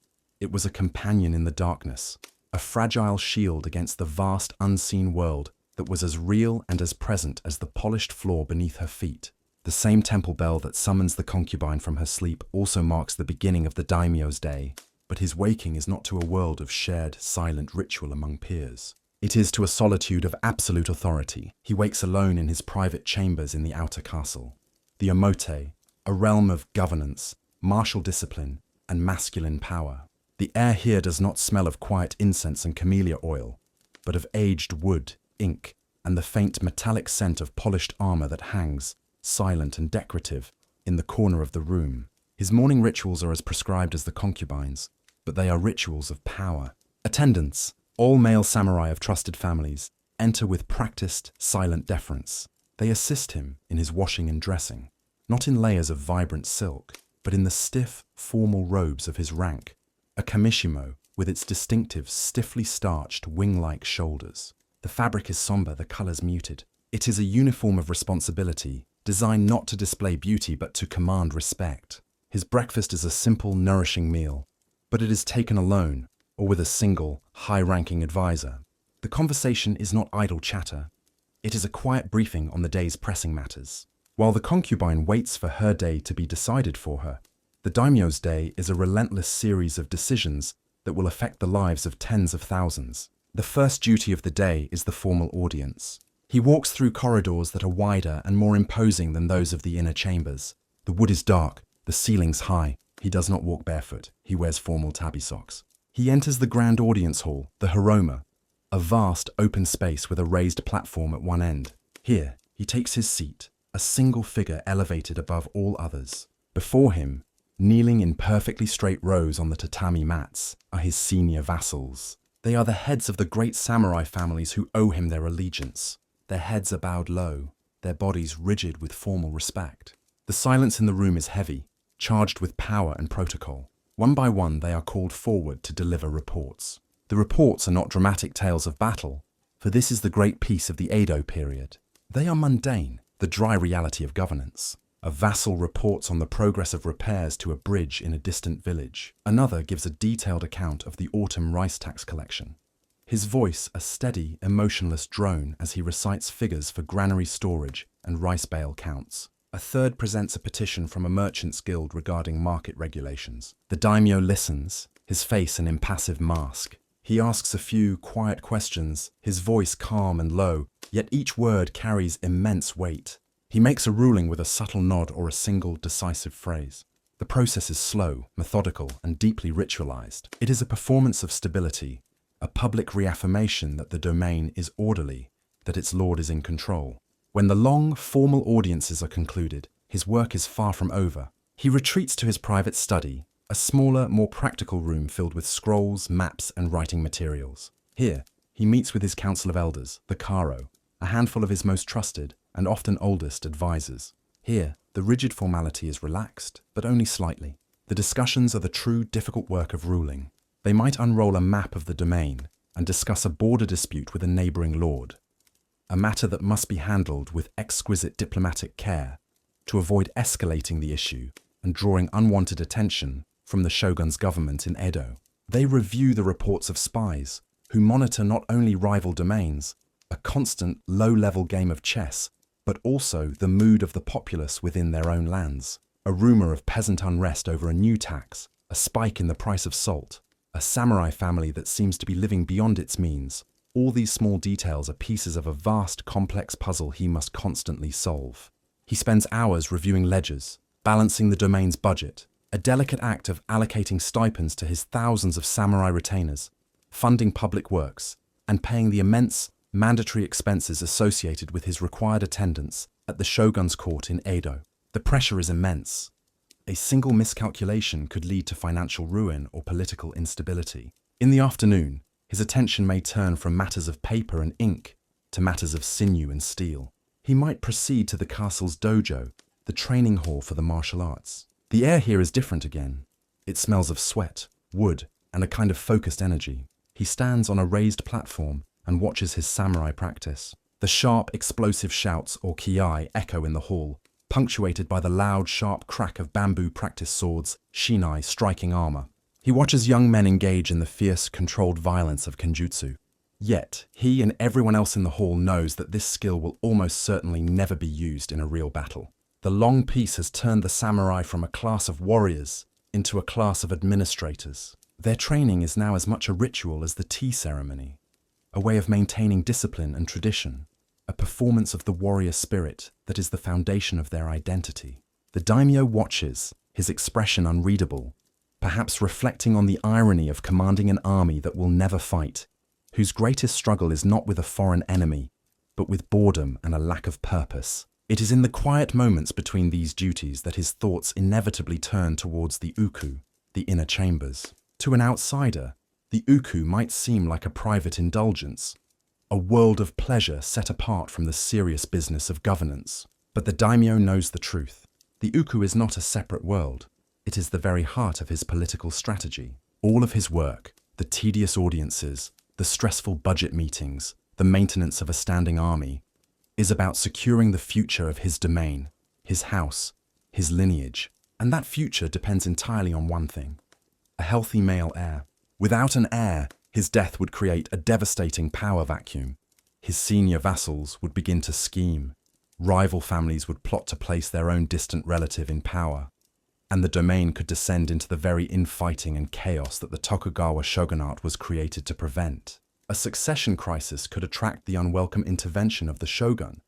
It was a companion in the darkness, a fragile shield against the vast unseen world that was as real and as present as the polished floor beneath her feet. The same temple bell that summons the concubine from her sleep also marks the beginning of the daimyo's day, but his waking is not to a world of shared, silent ritual among peers. It is to a solitude of absolute authority. He wakes alone in his private chambers in the outer castle. The omote, a realm of governance, martial discipline, and masculine power. The air here does not smell of quiet incense and camellia oil, but of aged wood, ink, and the faint metallic scent of polished armor that hangs, silent and decorative, in the corner of the room. His morning rituals are as prescribed as the concubine's, but they are rituals of power. Attendants, all male samurai of trusted families, enter with practiced, silent deference. They assist him in his washing and dressing, not in layers of vibrant silk, but in the stiff, formal robes of his rank. A kamishimo, with its distinctive, stiffly starched, wing-like shoulders. The fabric is somber, the colors muted. It is a uniform of responsibility, designed not to display beauty but to command respect. His breakfast is a simple, nourishing meal, but it is taken alone or with a single, high-ranking advisor. The conversation is not idle chatter. It is a quiet briefing on the day's pressing matters. While the concubine waits for her day to be decided for her, the daimyo's day is a relentless series of decisions that will affect the lives of tens of thousands. The first duty of the day is the formal audience. He walks through corridors that are wider and more imposing than those of the inner chambers. The wood is dark, the ceilings high. He does not walk barefoot. He wears formal tabby socks. He enters the grand audience hall, the Hiroma, a vast open space with a raised platform at one end. Here, he takes his seat, a single figure elevated above all others. Before him, kneeling in perfectly straight rows on the tatami mats, are his senior vassals. They are the heads of the great samurai families who owe him their allegiance. Their heads are bowed low, their bodies rigid with formal respect. The silence in the room is heavy, charged with power and protocol. One by one, they are called forward to deliver reports. The reports are not dramatic tales of battle, for this is the great peace of the Edo period. They are mundane, the dry reality of governance. A vassal reports on the progress of repairs to a bridge in a distant village. Another gives a detailed account of the autumn rice tax collection. His voice a steady, emotionless drone as he recites figures for granary storage and rice bale counts. A third presents a petition from a merchants' guild regarding market regulations. The daimyo listens, his face an impassive mask. He asks a few quiet questions, his voice calm and low, yet each word carries immense weight. He makes a ruling with a subtle nod or a single decisive phrase. The process is slow, methodical, and deeply ritualized. It is a performance of stability, a public reaffirmation that the domain is orderly, that its lord is in control. When the long, formal audiences are concluded, his work is far from over. He retreats to his private study, a smaller, more practical room filled with scrolls, maps, and writing materials. Here, he meets with his council of elders, the Karo, a handful of his most trusted and often oldest advisors. Here, the rigid formality is relaxed, but only slightly. The discussions are the true, difficult work of ruling. They might unroll a map of the domain and discuss a border dispute with a neighboring lord, a matter that must be handled with exquisite diplomatic care to avoid escalating the issue and drawing unwanted attention from the shogun's government in Edo. They review the reports of spies who monitor not only rival domains, a constant low-level game of chess, but also the mood of the populace within their own lands. A rumor of peasant unrest over a new tax, a spike in the price of salt, a samurai family that seems to be living beyond its means. All these small details are pieces of a vast, complex puzzle he must constantly solve. He spends hours reviewing ledgers, balancing the domain's budget, a delicate act of allocating stipends to his thousands of samurai retainers, funding public works, and paying the immense, mandatory expenses associated with his required attendance at the shogun's court in Edo. The pressure is immense. A single miscalculation could lead to financial ruin or political instability. In the afternoon, his attention may turn from matters of paper and ink to matters of sinew and steel. He might proceed to the castle's dojo, the training hall for the martial arts. The air here is different again. It smells of sweat, wood, and a kind of focused energy. He stands on a raised platform and watches his samurai practice. The sharp, explosive shouts or kiai echo in the hall, punctuated by the loud, sharp crack of bamboo practice swords, shinai striking armor. He watches young men engage in the fierce, controlled violence of kenjutsu. Yet, he and everyone else in the hall knows that this skill will almost certainly never be used in a real battle. The long peace has turned the samurai from a class of warriors into a class of administrators. Their training is now as much a ritual as the tea ceremony, a way of maintaining discipline and tradition, a performance of the warrior spirit that is the foundation of their identity. The daimyo watches, his expression unreadable, perhaps reflecting on the irony of commanding an army that will never fight, whose greatest struggle is not with a foreign enemy, but with boredom and a lack of purpose. It is in the quiet moments between these duties that his thoughts inevitably turn towards the uku, the inner chambers. To an outsider, the uku might seem like a private indulgence, a world of pleasure set apart from the serious business of governance. But the daimyo knows the truth. The uku is not a separate world. It is the very heart of his political strategy. All of his work, The tedious audiences, the stressful budget meetings, the maintenance of a standing army, is about securing the future of his domain, his house, his lineage. And that future depends entirely on one thing: a healthy male heir. Without an heir, his death would create a devastating power vacuum. His senior vassals would begin to scheme. Rival families would plot to place their own distant relative in power. And the domain could descend into the very infighting and chaos that the Tokugawa shogunate was created to prevent. A succession crisis could attract the unwelcome intervention of the shogun,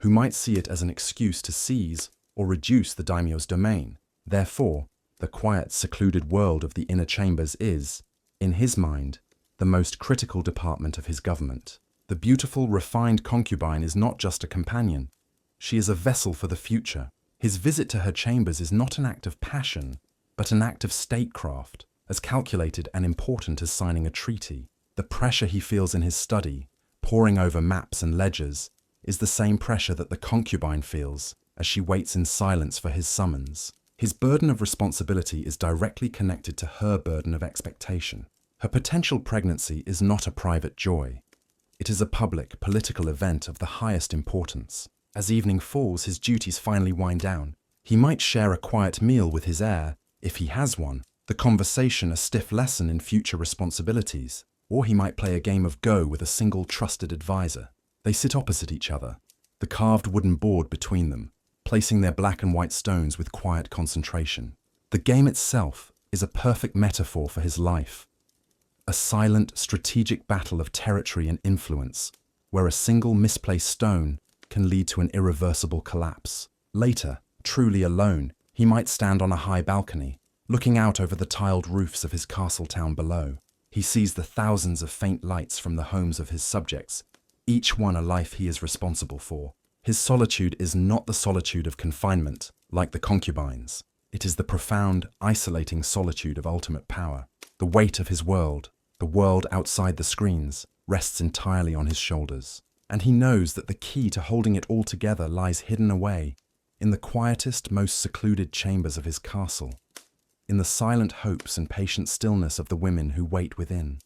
who might see it as an excuse to seize or reduce the daimyo's domain. Therefore, the quiet, secluded world of the inner chambers is, in his mind, the most critical department of his government. The beautiful, refined concubine is not just a companion. She is a vessel for the future. His visit to her chambers is not an act of passion, but an act of statecraft, as calculated and important as signing a treaty. The pressure he feels in his study, poring over maps and ledgers, is the same pressure that the concubine feels as she waits in silence for his summons. His burden of responsibility is directly connected to her burden of expectation. Her potential pregnancy is not a private joy. It is a public, political event of the highest importance. As evening falls, his duties finally wind down. He might share a quiet meal with his heir, if he has one, the conversation a stiff lesson in future responsibilities, or he might play a game of Go with a single trusted advisor. They sit opposite each other, the carved wooden board between them, placing their black and white stones with quiet concentration. The game itself is a perfect metaphor for his life, a silent, strategic battle of territory and influence, where a single misplaced stone can lead to an irreversible collapse. Later, truly alone, he might stand on a high balcony, looking out over the tiled roofs of his castle town below. He sees the thousands of faint lights from the homes of his subjects, each one a life he is responsible for. His solitude is not the solitude of confinement, like the concubines. It is the profound, isolating solitude of ultimate power. The weight of his world, the world outside the screens, rests entirely on his shoulders. And he knows that the key to holding it all together lies hidden away in the quietest, most secluded chambers of his castle, in the silent hopes and patient stillness of the women who wait within.